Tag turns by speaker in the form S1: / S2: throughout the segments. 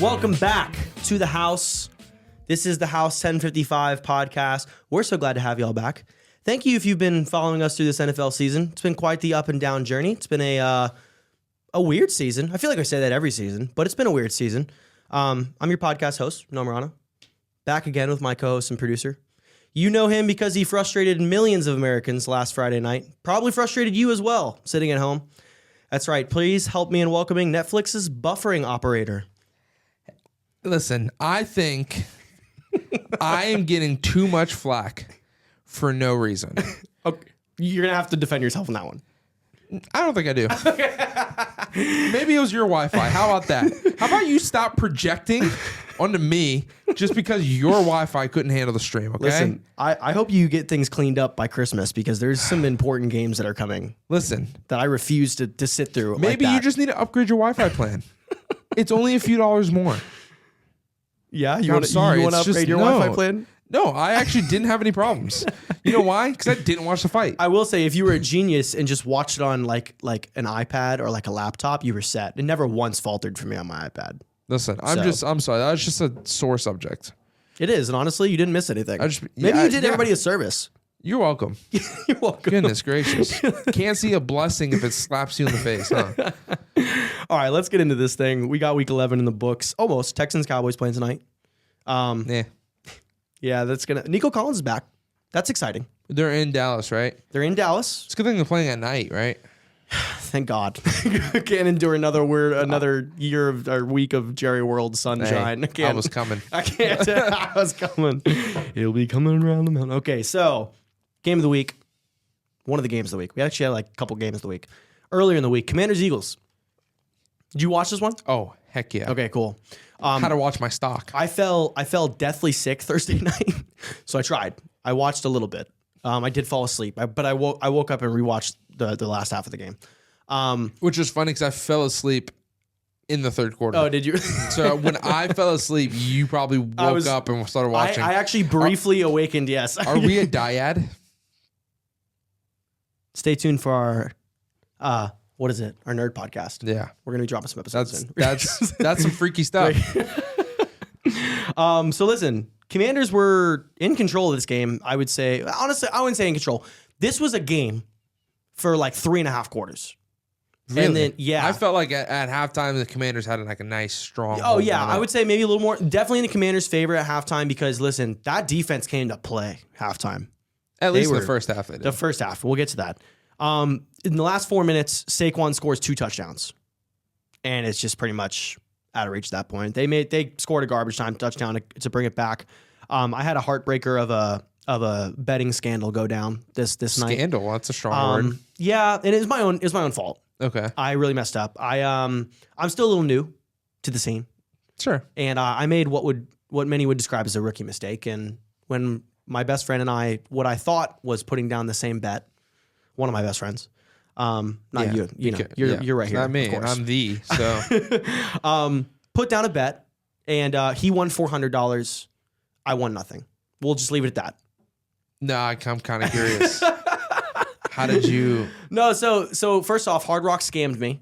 S1: Welcome back to the house. This is the House 1055 podcast. We're so glad to have y'all back. Thank you if you've been following us through this NFL season. It's been quite the up and down journey. It's been a weird season. I feel like I say that every season, but it's been a weird season. I'm your podcast host, Marano, back again with my co-host and producer. You know him because he frustrated millions of Americans last Friday night. Probably frustrated you as well, sitting at home. That's right. Please help me in welcoming Netflix's buffering operator.
S2: Listen, I think I am getting too much flack for no reason.
S1: Okay. You're going to have to defend yourself on that one.
S2: I don't think I do. Maybe it was your Wi-Fi. How about that? How about you stop projecting onto me just because your Wi-Fi couldn't handle the stream, okay?
S1: Listen, I hope you get things cleaned up by Christmas because there's some important games that are coming.
S2: Listen.
S1: That I refuse to sit through.
S2: Maybe
S1: like
S2: you just need to upgrade your Wi-Fi plan. It's only a few dollars more.
S1: Yeah? You want to upgrade your Wi-Fi plan?
S2: No, I actually didn't have any problems. You know why? Because I didn't watch the fight.
S1: I will say, if you were a genius and just watched it on like an iPad or like a laptop, you were set. It never once faltered for me on my iPad.
S2: Listen, I'm sorry. That was just a sore subject.
S1: It is, and honestly, you didn't miss anything. Maybe you did everybody a service.
S2: You're welcome.
S1: You're welcome.
S2: Goodness gracious. Can't see a blessing if it slaps you in the face, huh?
S1: All right, let's get into this thing. We got week 11 in the books. Almost. Texans, Cowboys playing tonight. Yeah, that's going to... Nico Collins is back. That's exciting.
S2: They're in Dallas, right?
S1: They're in Dallas.
S2: It's a good thing they're playing at night, right?
S1: Thank God. Can't endure another year of or week of Jerry World sunshine.
S2: Hey, I was coming.
S1: I can't. I was coming. He'll be coming around the mountain. Okay, so game of the week. One of the games of the week. We actually had like a couple games of the week. Earlier in the week, Commanders Eagles. Did you watch this one?
S2: Oh, heck yeah.
S1: Okay, cool.
S2: How to watch my stock.
S1: I fell deathly sick Thursday night, so I tried. I watched a little bit. I did fall asleep, but I woke up and rewatched the last half of the game.
S2: Which is funny because I fell asleep in the third quarter.
S1: Oh, did you?
S2: So when I fell asleep, you probably woke up and started watching.
S1: I actually briefly awakened, yes.
S2: Are we a dyad?
S1: Stay tuned for our... what is it? Our nerd podcast.
S2: Yeah.
S1: We're going to be dropping some episodes in.
S2: That's some freaky stuff.
S1: So listen, Commanders were in control of this game, I would say. Honestly, I wouldn't say in control. This was a game for like 3.5 quarters.
S2: Really?
S1: And then, yeah.
S2: I felt like at halftime, the Commanders had like a nice, strong...
S1: Oh, yeah. I would say maybe a little more. Definitely in the Commanders' favor at halftime because, listen, that defense came to play halftime.
S2: At least in the first half.
S1: The first half. We'll get to that. In the last 4 minutes, Saquon scores 2 touchdowns, and it's just pretty much out of reach at that point. They scored a garbage time touchdown to bring it back. I had a heartbreaker of a betting scandal go down this night.
S2: Scandal, that's a strong word.
S1: Yeah, and it was my own fault.
S2: Okay,
S1: I really messed up. I'm still a little new to the scene.
S2: Sure,
S1: and I made what many would describe as a rookie mistake. And when my best friend and what I thought was putting down the same bet. One of my best friends, not you. You're right here.
S2: Not me. I'm so.
S1: Put down a bet, and he won $400. I won nothing. We'll just leave it at that.
S2: No, I'm kind of curious. How did you?
S1: No, so first off, Hard Rock scammed me.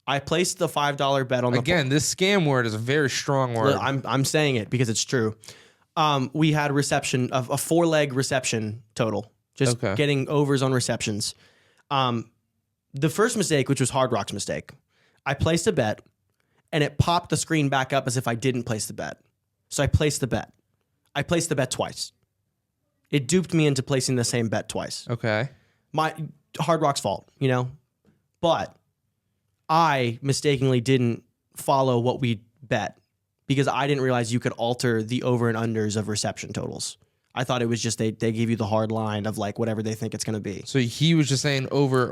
S1: I placed the $5 bet on the...
S2: Again, this scam word is a very strong word.
S1: I'm saying it because it's true. We had a 4-leg reception total. Just getting overs on receptions. The first mistake, which was Hard Rock's mistake, I placed a bet, and it popped the screen back up as if I didn't place the bet. So I placed the bet. I placed the bet twice. It duped me into placing the same bet twice.
S2: Okay.
S1: My Hard Rock's fault, But I mistakenly didn't follow what we bet because I didn't realize you could alter the over and unders of reception totals. I thought it was just they give you the hard line of like whatever they think it's going to be.
S2: So he was just saying over,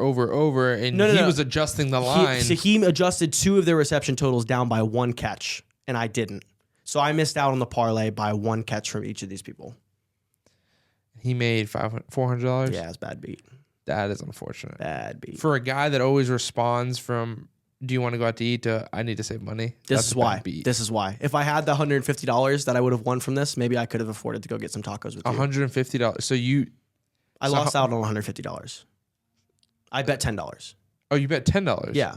S2: and he was adjusting the line.
S1: He adjusted 2 of their reception totals down by 1 catch, and I didn't. So I missed out on the parlay by 1 catch from each of these people.
S2: He made $400?
S1: Yeah, it's bad beat.
S2: That is unfortunate.
S1: Bad beat.
S2: For a guy that always responds from, do you want to go out to eat, to I need to save money?
S1: This is why. This is why. If I had the $150 that I would have won from this, maybe I could have afforded to go get some tacos with you.
S2: $150. So
S1: I lost out on $150. I bet $10.
S2: Oh, you bet $10?
S1: Yeah.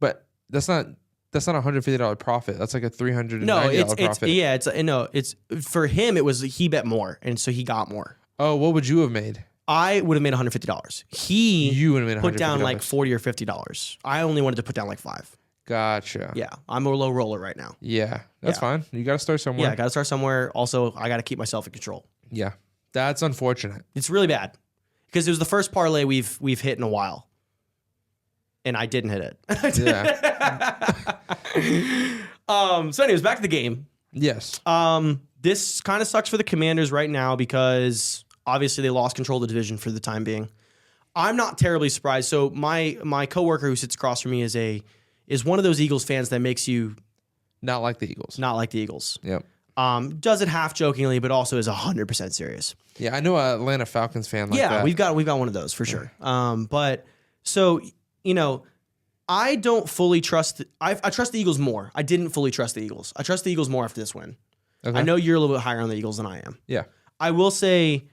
S2: But that's not That's not a $150 profit. That's like a $390 profit.
S1: It's for him. It was he bet more, and so he got more.
S2: Oh, what would you have made?
S1: I would have made $150.
S2: You would have made
S1: put down like $40 or $50. I only wanted to put down like $5.
S2: Gotcha.
S1: Yeah, I'm a low roller right now.
S2: Yeah, that's fine. You got to start somewhere.
S1: Yeah, I got to start somewhere. Also, I got to keep myself in control.
S2: Yeah, that's unfortunate.
S1: It's really bad because it was the first parlay we've hit in a while, and I didn't hit it.
S2: Yeah.
S1: So, anyways, back to the game.
S2: Yes.
S1: This kind of sucks for the Commanders right now because obviously they lost control of the division for the time being. I'm not terribly surprised. So my coworker who sits across from me is one of those Eagles fans that makes you
S2: not like the Eagles.
S1: Not like the Eagles.
S2: Yep.
S1: Does it half jokingly, but also is 100% serious.
S2: Yeah, I know an Atlanta Falcons fan like that.
S1: Yeah, we've got one of those for sure. But so I don't fully trust. I trust the Eagles more. I didn't fully trust the Eagles. I trust the Eagles more after this win. Okay. I know you're a little bit higher on the Eagles than I am.
S2: Yeah.
S1: I will say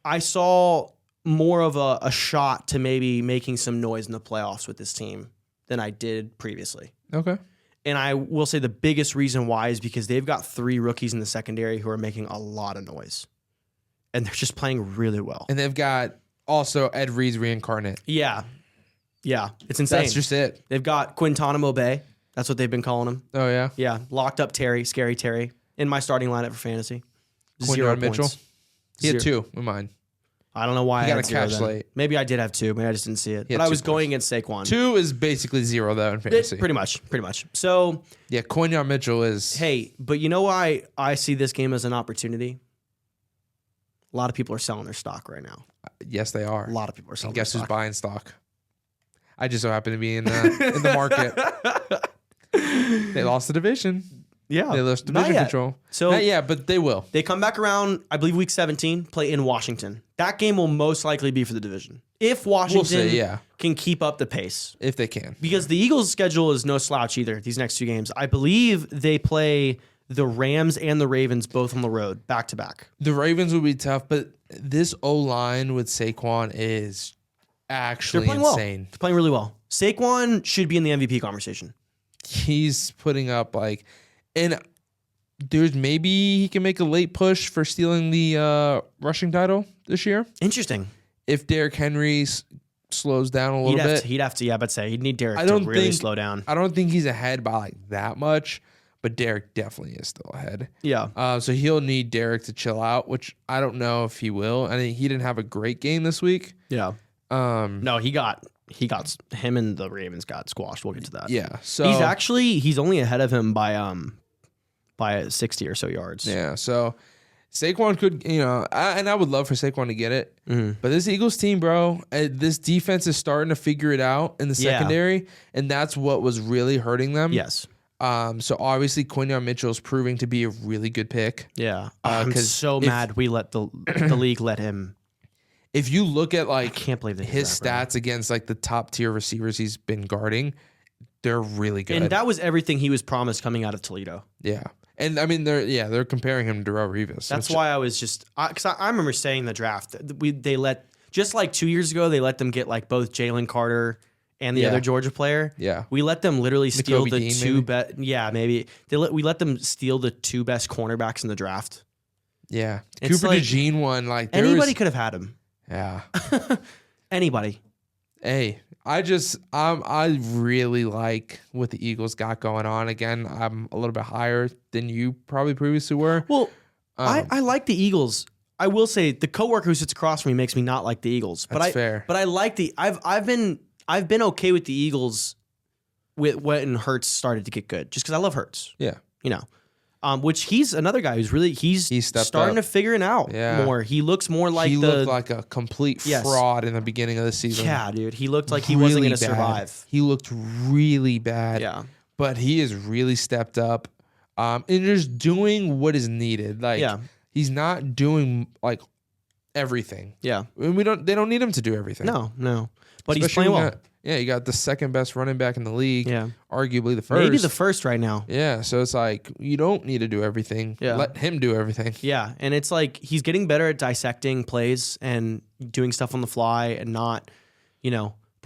S1: I saw more of a shot to maybe making some noise in the playoffs with this team than I did previously.
S2: Okay.
S1: And I will say the biggest reason why is because they've got 3 rookies in the secondary who are making a lot of noise. And they're just playing really well.
S2: And they've got also Ed Reed's reincarnate.
S1: Yeah. Yeah. It's insane.
S2: That's just it.
S1: They've got Quintanamo Bay. That's what they've been calling him.
S2: Oh, yeah?
S1: Yeah. Locked up Terry, scary Terry, in my starting lineup for fantasy.
S2: Quinton Mitchell. He had 2 in mine.
S1: I don't know why
S2: he
S1: I
S2: got a catch late.
S1: Maybe I did have 2. Maybe I just didn't see it. But I was going against Saquon.
S2: 2 is basically 0 though in fantasy.
S1: Pretty much. So
S2: yeah, Quinton Mitchell is.
S1: Hey, but you know why I see this game as an opportunity? A lot of people are selling their stock right now.
S2: Yes, they are.
S1: A lot of people are selling.
S2: And guess
S1: their
S2: who's
S1: stock.
S2: buying stock? I just so happen to be in the market. They lost the division.
S1: Yeah.
S2: They lost division control.
S1: So
S2: not yet, but they will.
S1: They come back around, I believe, week 17, play in Washington. That game will most likely be for the division. If Washington can keep up the pace.
S2: If they can.
S1: Because the Eagles' schedule is no slouch either, these next 2 games. I believe they play the Rams and the Ravens both on the road, back to back.
S2: The Ravens will be tough, but this O-line with Saquon is actually insane.
S1: Well. They're playing really well. Saquon should be in the MVP conversation.
S2: He's putting up and there's maybe he can make a late push for stealing the rushing title this year.
S1: Interesting.
S2: If Derrick Henry slows down a little bit.
S1: He'd have to, but he'd need Derrick to really slow down.
S2: I don't think he's ahead by that much, but Derrick definitely is still ahead.
S1: Yeah.
S2: So he'll need Derrick to chill out, which I don't know if he will. I think he didn't have a great game this week.
S1: Yeah. No, he got him and the Ravens got squashed. We'll get to that.
S2: Yeah. So
S1: he's only ahead of him by 60 or so yards.
S2: Yeah. So Saquon could, and I would love for Saquon to get it. Mm-hmm. But this Eagles team, bro, this defense is starting to figure it out in the secondary, and that's what was really hurting them.
S1: Yes.
S2: So obviously Quinton Mitchell is proving to be a really good pick.
S1: Yeah. I'm so mad we let the league let him.
S2: If you look at
S1: I can't believe
S2: his stats against the top tier receivers he's been guarding, they're really good.
S1: And that was everything he was promised coming out of Toledo.
S2: Yeah. And I mean they're comparing him to Darrelle Revis.
S1: That's why I was just because I remember saying in the draft they let just 2 years ago they let them get both Jalen Carter and the other Georgia player.
S2: Yeah.
S1: We let them literally steal
S2: Nakobe
S1: the
S2: Dean,
S1: 2 best. Yeah, maybe we let them steal the 2 best cornerbacks in the draft.
S2: Yeah.
S1: It's
S2: Cooper DeJean won
S1: anybody could have had him.
S2: Yeah.
S1: Anybody.
S2: Hey, I really like what the Eagles got going on. Again, I'm a little bit higher than you probably previously were.
S1: Well, I like the Eagles. I will say the coworker who sits across from me makes me not like the Eagles.
S2: That's fair.
S1: But I like I've been okay with the Eagles with when Hurts started to get good, just because I love Hurts.
S2: Yeah.
S1: Which he's another guy who's really he's starting to figure it out more. He looks more like
S2: he looked like a complete fraud in the beginning of the season.
S1: Yeah, dude. He looked like he wasn't going to survive.
S2: He looked really bad.
S1: Yeah.
S2: But he has really stepped up and just doing what is needed. He's not doing everything.
S1: Yeah.
S2: And they don't need him to do everything.
S1: No. But
S2: especially
S1: he's playing well.
S2: You got the second best running back in the league.
S1: Yeah.
S2: Arguably the first.
S1: Maybe the first right now.
S2: Yeah. So it's you don't need to do everything.
S1: Yeah.
S2: Let him do everything.
S1: Yeah. And it's he's getting better at dissecting plays and doing stuff on the fly and not,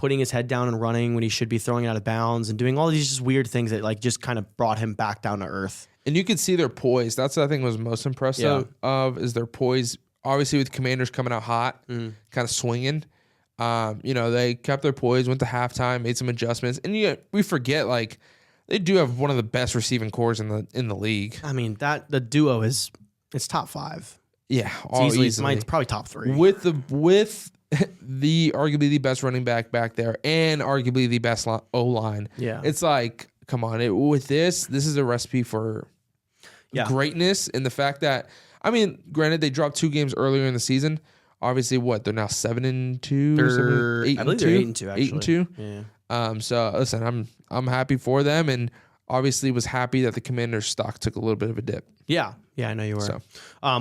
S1: putting his head down and running when he should be throwing out of bounds and doing all these just weird things that like just kind of brought him back down to earth. And
S2: you could see their poise. That's what I think was most impressive is their poise. Obviously, with Commanders coming out hot, kind of swinging, they kept their poise, went to halftime, made some adjustments, and we forget like they do have one of the best receiving cores in the league.
S1: I mean the duo it's top 5.
S2: Yeah,
S1: easily. It's probably top 3
S2: with the arguably the best running back there and arguably the best O-line.
S1: Yeah,
S2: it's like come on, with this is a recipe for greatness, and the fact that. I mean, granted, they dropped 2 games earlier in the season. Obviously, they're now 7-2, 8-2.
S1: I believe they're 8-2. Actually,
S2: 8-2. Yeah. So listen, I'm happy for them, and obviously was happy that the Commanders' stock took a little bit of a dip.
S1: Yeah, I know you were. So,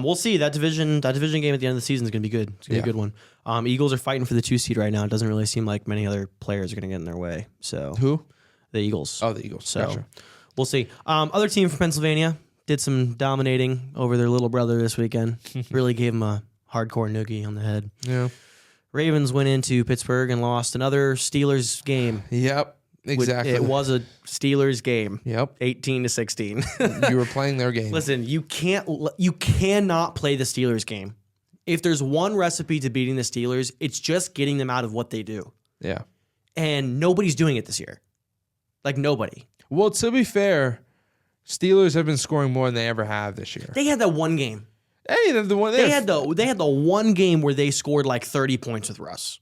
S1: we'll see that division game at the end of the season is going to be good. It's going to be a good one. Eagles are fighting for the 2 seed right now. It doesn't really seem like many other players are going to get in their way. So
S2: who?
S1: The Eagles.
S2: Oh, the Eagles.
S1: So
S2: gotcha.
S1: We'll see. Other team from Pennsylvania. Did some dominating over their little brother this weekend. Really gave him a hardcore noogie on the head.
S2: Yeah.
S1: Ravens went into Pittsburgh and lost another Steelers game.
S2: Yep. Exactly.
S1: It was a Steelers game.
S2: Yep.
S1: 18-16.
S2: You were playing their game.
S1: Listen, you cannot play the Steelers game. If there's one recipe to beating the Steelers, it's just getting them out of what they do.
S2: Yeah.
S1: And nobody's doing it this year. Like nobody.
S2: Well, to be fair, Steelers have been scoring more than they ever have this year.
S1: They had that one game.
S2: Hey, they
S1: had the one game where they scored like 30 points with Russ,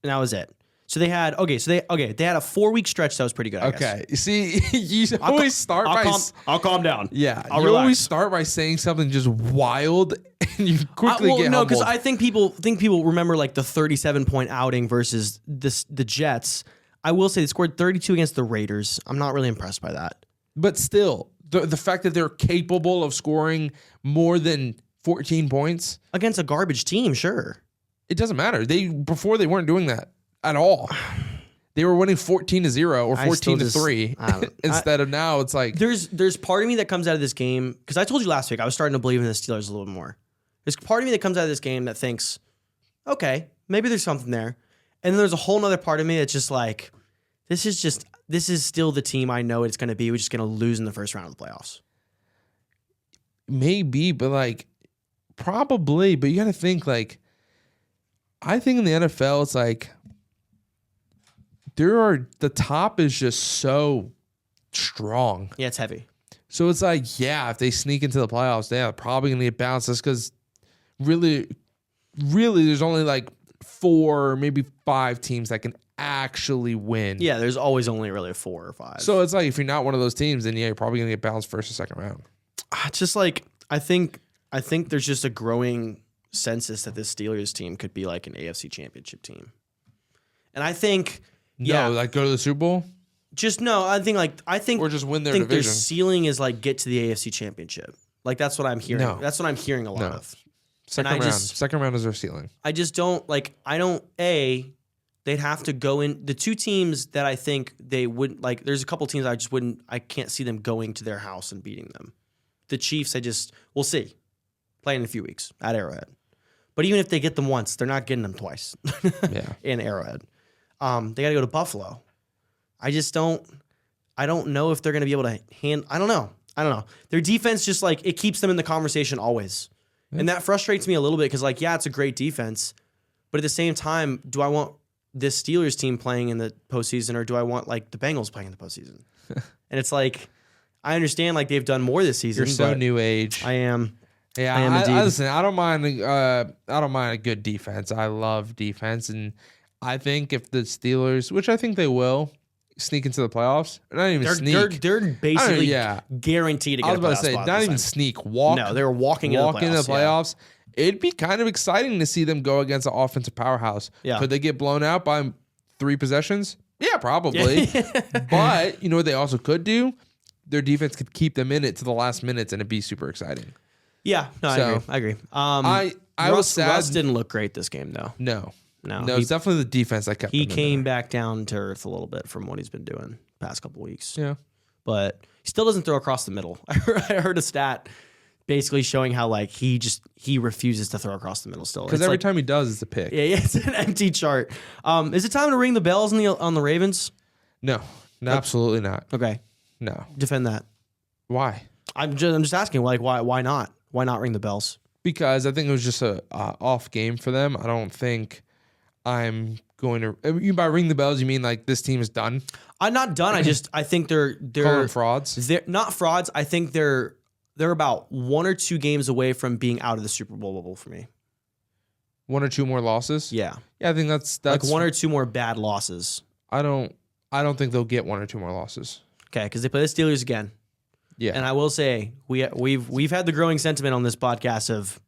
S1: and that was it. So they had they had a 4-week stretch that was pretty good. I guess.
S2: You see, you always start by
S1: I'll calm down.
S2: Yeah,
S1: I'll
S2: you
S1: relax.
S2: always start by saying something just wild, and you quickly get humbled.
S1: Because I think people remember like the 37-point outing versus the Jets. I will say they scored 32 against the Raiders. I'm not really impressed by that.
S2: But still, the fact that they're capable of scoring more than 14 points
S1: against a garbage team, sure.
S2: It doesn't matter. Before they weren't doing that at all. They were winning 14-0 or 14-3 instead of now. It's like
S1: there's part of me that comes out of this game because I told you last week I was starting to believe in the Steelers a little bit more. There's part of me that comes out of this game that thinks, okay, maybe there's something there, and then there's a whole nother part of me that's just like, this is still the team I know it's going to be. We're just going to lose in the first round of the playoffs.
S2: Maybe, but like probably. But you got to think like, I think in the NFL it's like the top is just so strong.
S1: Yeah, it's heavy.
S2: So it's like, yeah, if they sneak into the playoffs, they're probably going to get bounced just because really there's only like 4, maybe 5 teams that can actually win.
S1: Yeah, there's always only really 4 or 5.
S2: So it's like if you're not one of those teams, then yeah, you're probably going to get bounced first or second round.
S1: It's just like I think there's just a growing census that this Steelers team could be like an AFC Championship team. And I think
S2: like go to the Super Bowl?
S1: I think
S2: or just win their division.
S1: Their ceiling is like get to the AFC Championship. Like that's what I'm hearing. No. That's what I'm hearing a lot of.
S2: Second round is their ceiling.
S1: I just don't they'd have to go in the 2 teams that I think they wouldn't like. There's a couple teams I can't see them going to their house and beating them. The Chiefs, we'll see. Play in a few weeks at Arrowhead. But even if they get them once, they're not getting them twice. In Arrowhead. They got to go to Buffalo. I don't know if they're going to be able to I don't know. Their defense just like it keeps them in the conversation always. Yeah. And that frustrates me a little bit because like, yeah, it's a great defense. But at the same time, do I want this Steelers team playing in the postseason or do I want like the Bengals playing in the postseason? And it's like, I understand like they've done more this season.
S2: You're so new age.
S1: I am.
S2: Yeah, I don't mind a good defense. I love defense, and I think if the Steelers, which I think they will, sneak into the playoffs,
S1: they're basically guaranteed to get.
S2: I was about to say, not even sneak, walk.
S1: No, they're walking into the
S2: playoffs. Yeah. It'd be kind of exciting to see them go against an offensive powerhouse. Yeah. Could they get blown out by 3 possessions? Yeah, probably. But you know what they also could do? Their defense could keep them in it to the last minutes, and it'd be super exciting.
S1: Yeah, no, I agree.
S2: I was sad.
S1: Russ didn't look great this game, though.
S2: No, it's definitely the defense that kept him.
S1: He came back down to earth a little bit from what he's been doing the past couple weeks.
S2: Yeah,
S1: but he still doesn't throw across the middle. I heard a stat basically showing how like he refuses to throw across the middle still.
S2: Because every time he does, it's a pick.
S1: Yeah, it's an empty chart. Is it time to ring the bells on the Ravens?
S2: No, absolutely not.
S1: Okay,
S2: no.
S1: Defend that.
S2: Why?
S1: I'm just asking, like, why not? Why not ring the bells?
S2: Because I think it was just a off game for them. I don't think I'm going to. You by ring the bells, you mean like this team is done?
S1: I'm not done. I think they're
S2: Call them frauds.
S1: They're not frauds. I think they're about 1 or 2 games away from being out of the Super Bowl bubble for me.
S2: 1 or 2 more losses.
S1: Yeah,
S2: I think that's
S1: like 1 or 2 more bad losses.
S2: I don't think they'll get 1 or 2 more losses.
S1: Okay, because they play the Steelers again.
S2: Yeah,
S1: and I will say we've had the growing sentiment on this podcast of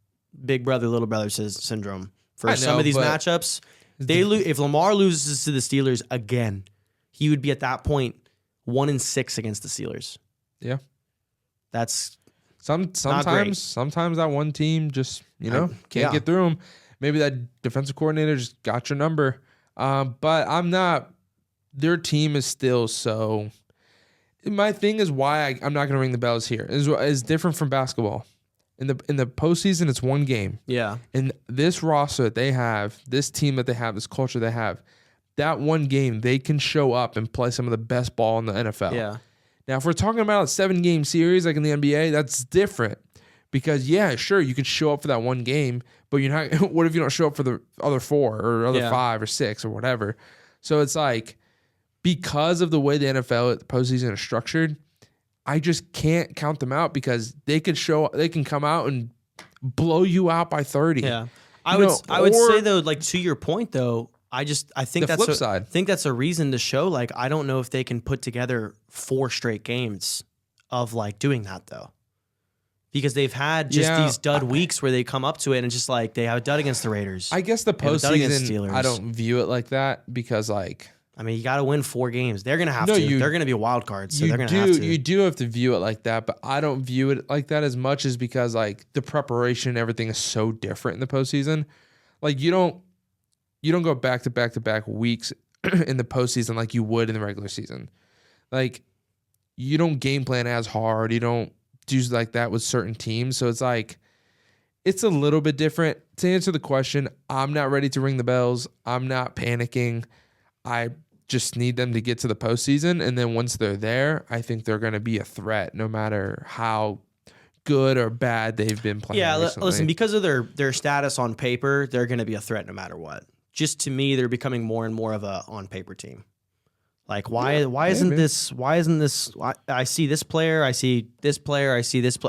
S1: big brother little brother syndrome for some of these matchups. If Lamar loses to the Steelers again, he would be at that point 1-6 against the Steelers.
S2: Yeah,
S1: that's
S2: sometimes that one team just can't get through them. Maybe that defensive coordinator just got your number. But I'm not. Their team is still so. My thing is why I'm not going to ring the bells here is different from basketball. In the postseason, it's one game.
S1: Yeah.
S2: And this roster that they have, this team that they have, this culture they have, that one game they can show up and play some of the best ball in the NFL.
S1: Yeah.
S2: Now, if we're talking about a 7-game series like in the NBA, that's different. Because sure, you could show up for that one game, but you're not. What if you don't show up for the other 4 or other 5 or 6 or whatever? So it's like, because of the way the NFL postseason is structured, I just can't count them out because they can come out and blow you out by 30.
S1: Yeah, I would say though, like to your point though, I think that's
S2: flip side.
S1: I think that's a reason to show. Like, I don't know if they can put together 4 straight games of like doing that though. Because they've had just these dud weeks where they come up to it and just like they have a dud against the Raiders.
S2: I guess the postseason, I don't view it like that because like.
S1: I mean, you got to win 4 games. They're going to have to. They're going to be a wild card, so they're going to have to.
S2: You do have to view it like that, but I don't view it like that as much as because like the preparation and everything is so different in the postseason. Like you don't go back to back to back weeks in the postseason like you would in the regular season. Like you don't game plan as hard. You don't do like that with certain teams. So it's like it's a little bit different. To answer the question, I'm not ready to ring the bells. I'm not panicking. I just need them to get to the postseason, and then once they're there, I think they're going to be a threat no matter how good or bad they've been playing. Yeah,
S1: listen, because of their status on paper, they're going to be a threat no matter what. Just to me, they're becoming more and more of a on paper team. Like why isn't this? I see this player, I see this player, I see this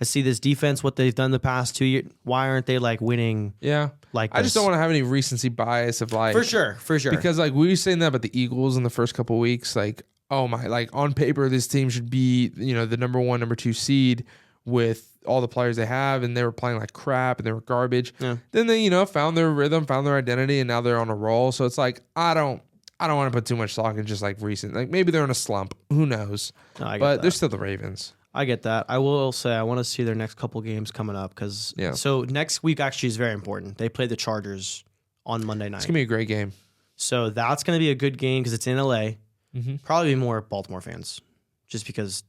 S1: I see this defense, what they've done the past 2 years. Why aren't they like winning?
S2: Yeah.
S1: Like
S2: I just don't want to have any recency bias of like.
S1: For sure.
S2: Because like we were saying that about the Eagles in the first couple of weeks. Like, oh my, like on paper, this team should be, the number 1, number 2 seed with all the players they have. And they were playing like crap and they were garbage. Yeah. Then they, found their rhythm, found their identity, and now they're on a roll. So it's like, I don't want to put too much stock in just like recent. Like maybe they're in a slump. Who knows? No, but they're still the Ravens.
S1: I get that. I will say I want to see their next couple games coming up because so next week actually is very important. They play the Chargers on Monday night.
S2: It's gonna be a great game.
S1: So that's gonna be a good game because it's in LA. Mm-hmm. Probably more Baltimore fans, just because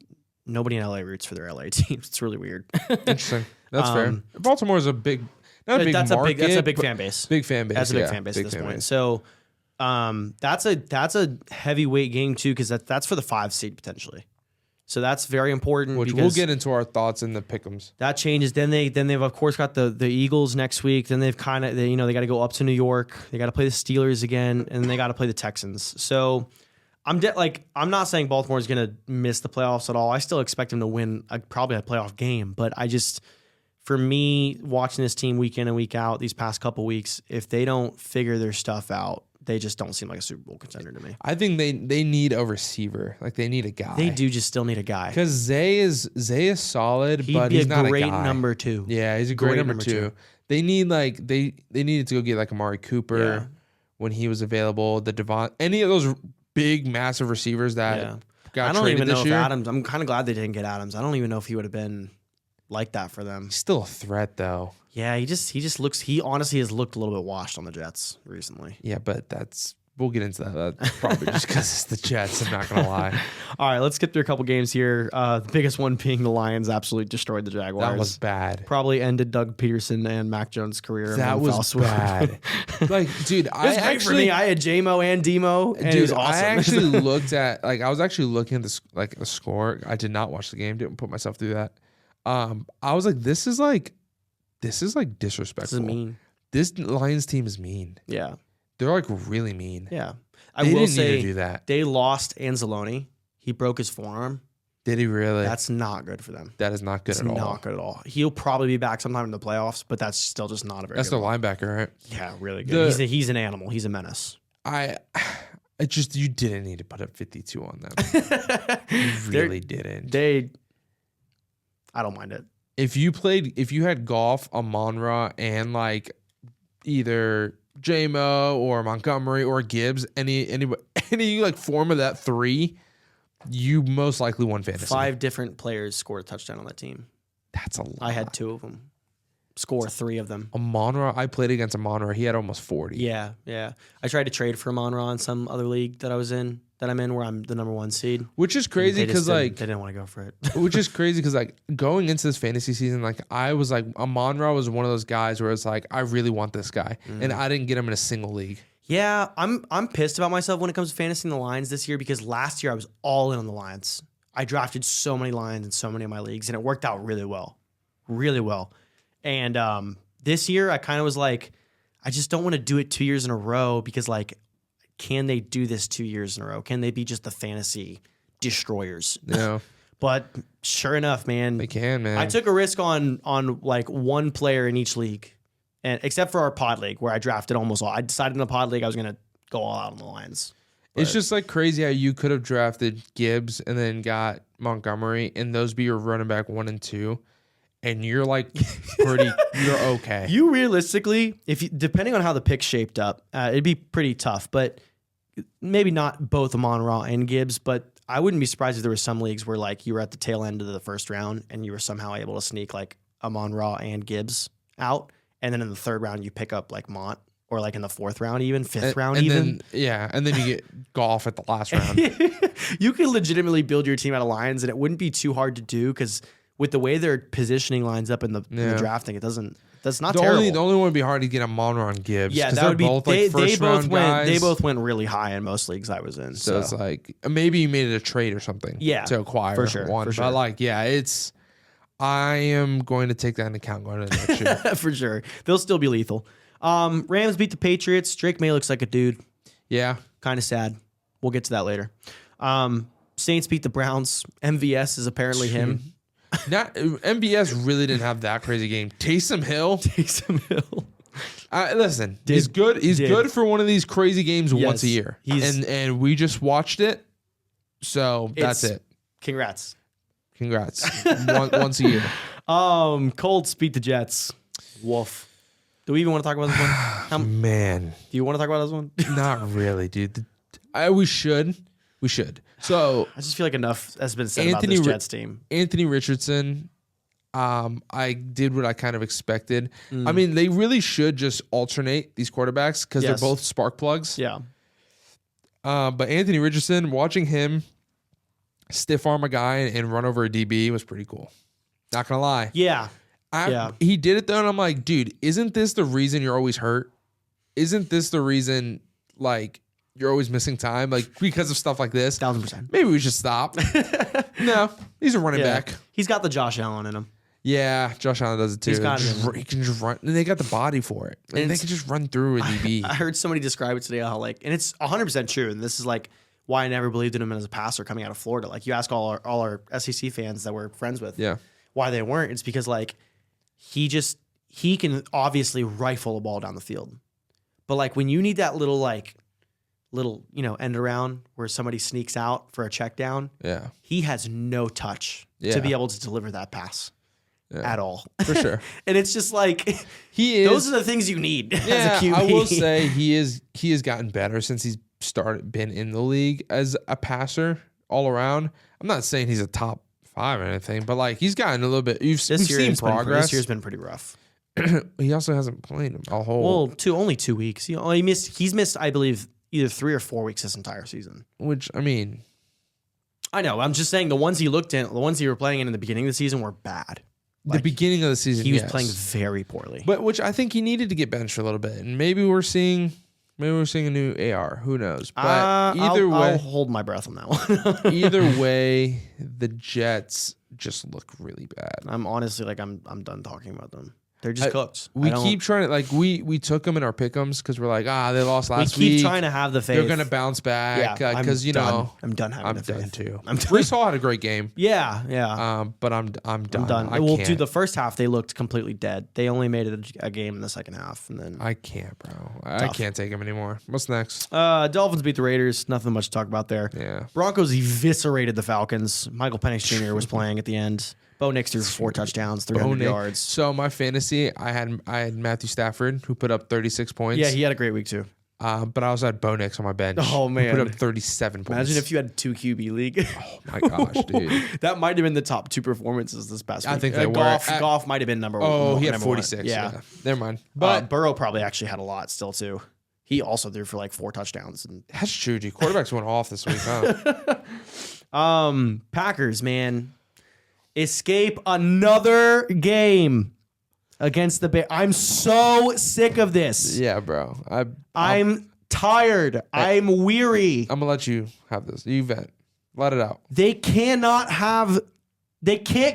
S1: nobody in LA roots for their LA teams. It's really weird.
S2: Interesting. That's fair. Baltimore is a big, not a big market.
S1: That's a big fan base.
S2: Big fan base.
S1: That's a big fan base at this point. So that's a heavyweight game too because that's for the 5 seed potentially. So that's very important.
S2: Which we'll get into our thoughts in the pick'ems.
S1: That changes. Then they've of course got the Eagles next week. Then they've they got to go up to New York. They got to play the Steelers again, and they got to play the Texans. So I'm not saying Baltimore is going to miss the playoffs at all. I still expect them to win probably a playoff game. But for me, watching this team week in and week out these past couple weeks, if they don't figure their stuff out, they just don't seem like a Super Bowl contender to me.
S2: I think they need a receiver. Like they need a guy.
S1: They do just still need a guy.
S2: Because Zay is solid, but he's not a guy.
S1: He'd be a great number 2.
S2: Yeah, he's a great number 2. They need they needed to go get like Amari Cooper when he was available. The Devon, any of those big massive receivers that got traded this year. I don't even know if
S1: Adams. I'm kind of glad they didn't get Adams. I don't even know if he would have been like that for them.
S2: He's still a threat though.
S1: Yeah, he just looks. He honestly has looked a little bit washed on the Jets recently.
S2: Yeah, but that's We'll get into that. That's probably just because it's the Jets. I'm not going to lie.
S1: All right, let's skip through a couple games here. The biggest one being the Lions absolutely destroyed the Jaguars.
S2: That was bad.
S1: Probably ended Doug Peterson and Mac Jones' career.
S2: That was bad. Like, dude,
S1: it was great for me. I had J-Mo and Demo, and
S2: dude,
S1: it was awesome.
S2: I actually looked at, I was actually looking at the score. I did not watch the game. Didn't put myself through that. I was like, this is disrespectful.
S1: This is mean.
S2: This Lions team is mean.
S1: Yeah. They're
S2: like really mean.
S1: Yeah.
S2: They will say need to do that.
S1: They lost Anzalone. He broke his forearm.
S2: Did he really?
S1: That's not good for them.
S2: That is not good at all.
S1: Not good at all. He'll probably be back sometime in the playoffs, but that's still just not a very
S2: That's
S1: good
S2: the
S1: one.
S2: linebacker, right?
S1: Yeah, really good. He's an animal. He's a menace.
S2: You didn't need to put up 52 on them. You really didn't.
S1: I don't mind it.
S2: If you had Goff, Amon-Ra, and like either J-Mo or Montgomery or Gibbs, any like form of that three, you most likely won fantasy.
S1: 5 different players scored a touchdown on that team.
S2: That's a lot.
S1: I had 2 of them. Score 3 of them.
S2: Amon-Ra, I played against Amon-Ra. He had almost 40.
S1: Yeah. I tried to trade for Amon-Ra in some other league that I'm in, where I'm the number 1 seed.
S2: Which is crazy because
S1: they didn't want to go for it.
S2: Which is crazy because like going into this fantasy season, like I was like Amon-Ra was one of those guys where it's like I really want this guy, and I didn't get him in a single league.
S1: Yeah, I'm pissed about myself when it comes to fantasy and the Lions this year because last year I was all in on the Lions. I drafted so many Lions in so many of my leagues, and it worked out really well. And this year I kind of was like, I just don't want to do it 2 years in a row because like, can they do this 2 years in a row? Can they be just the fantasy destroyers?
S2: Yeah.
S1: But sure enough, man,
S2: they can, man.
S1: I took a risk on like one player in each league. And except for our pod league where I drafted almost all. I decided in the pod league I was going to go all out on the Lions. But
S2: it's just like crazy how you could have drafted Gibbs and then got Montgomery and those be your running back 1 and 2. And you're like you're okay.
S1: You realistically, depending on how the pick shaped up, it'd be pretty tough. But maybe not both Amon-Ra and Gibbs, but I wouldn't be surprised if there were some leagues where like you were at the tail end of the first round and you were somehow able to sneak like Amon-Ra and Gibbs out. And then in the third round, you pick up like Mont, or like in the 4th round, even 5th round, even.
S2: And then you get Goff at the last round.
S1: You could legitimately build your team out of Lions, and it wouldn't be too hard to do because with the way their positioning lines up in the drafting, that's not terrible.
S2: The only one would be hard to get Amon-Ra and Gibbs.
S1: Yeah, that would be
S2: both like first round guys.
S1: They both went really high in most leagues I was in.
S2: So it's like maybe you made it a trade or something.
S1: Yeah,
S2: to acquire
S1: for sure,
S2: one. But like, I am going to take that into account going into next year.
S1: For sure. They'll still be lethal. Rams beat the Patriots. Drake May looks like a dude.
S2: Yeah.
S1: Kind of sad. We'll get to that later. Saints beat the Browns. MVS is apparently him.
S2: MVS really didn't have that crazy game. Taysom Hill. Listen, he's good. He's good for one of these crazy games once a year. And we just watched it. So that's it.
S1: Congrats.
S2: Once a year.
S1: Colts beat the Jets. Woof. Do we even want to talk about this one?
S2: Man.
S1: Do you want to talk about this one?
S2: Not really, dude. We should. So
S1: I just feel like enough has been said about this Jets team.
S2: Anthony Richardson, I did what I kind of expected. I mean, they really should just alternate these quarterbacks because they're both spark plugs.
S1: Yeah.
S2: But Anthony Richardson, watching him stiff arm a guy and run over a DB was pretty cool. Not gonna lie.
S1: Yeah.
S2: He did it though, and I'm like, dude, isn't this the reason you're always hurt? Isn't this the reason like you're always missing time? Like because of stuff like this?
S1: 1000%.
S2: Maybe we should stop. No, he's a running back.
S1: He's got the Josh Allen in him.
S2: Yeah, Josh Allen does it too. He can just run, and they got the body for it. And they can just run through a DB.
S1: I heard somebody describe it today how like, and it's 100% true. And this is like why I never believed in him as a passer coming out of Florida. Like you ask all our SEC fans that we're friends with, why they weren't. It's because like he can obviously rifle a ball down the field, but like when you need that little end around where somebody sneaks out for a check down, he has no touch to be able to deliver that pass. At all.
S2: For sure.
S1: And it's just like those are the things you need as a QB.
S2: I will say he has gotten better since he's been in the league as a passer all around. I'm not saying he's a top 5 or anything, but like he's gotten a little bit. We've seen progress.
S1: This year's been pretty rough.
S2: He also hasn't played a whole.
S1: Well, only 2 weeks. He's missed, I believe, either 3 or 4 weeks this entire season.
S2: Which, I mean,
S1: I know. I'm just saying the ones he looked in, the ones he were playing in the beginning of the season were bad.
S2: The beginning of the season,
S1: he was playing very poorly.
S2: But which I think he needed to get benched for a little bit, and maybe we're seeing a new AR. Who knows? But either way,
S1: I'll hold my breath on that one.
S2: either way, the Jets just look really bad.
S1: I'm honestly I'm done talking about them. They're just cooked.
S2: We keep trying to we took them in our pick'ems because we're like, they lost last week.
S1: We keep trying to have the faith.
S2: They're gonna bounce back because
S1: I'm done having the faith.
S2: I'm done too. Brees Hall had a great game.
S1: Yeah.
S2: But I'm done.
S1: I'm done. Well, dude, the first half they looked completely dead. They only made it a game in the second half, and then
S2: I can't, bro. I can't take them anymore. What's next?
S1: Dolphins beat the Raiders. Nothing much to talk about there.
S2: Yeah.
S1: Broncos eviscerated the Falcons. Michael Penix Jr. was playing at the end. Bo Nix threw 4 touchdowns, 300 yards.
S2: So my fantasy, I had Matthew Stafford, who put up 36 points.
S1: Yeah, he had a great week too.
S2: But I also had Bo Nix on my bench.
S1: Oh man,
S2: who put up 37 points.
S1: Imagine if you had 2 QB league.
S2: Oh my gosh, dude,
S1: that might have been the top 2 performances this past week.
S2: I think they were.
S1: Goff might have been number 1.
S2: Oh, he had 46. Yeah, never mind. But
S1: Burrow probably actually had a lot still too. He also threw for 4 touchdowns. And
S2: that's true, dude. Quarterbacks went off this week,
S1: huh? Packers, man. Escape another game against the Bears. I'm so sick of this.
S2: Yeah, bro.
S1: I'm tired. I'm weary.
S2: I'm gonna let you have this. You vent. Let it out.
S1: They can't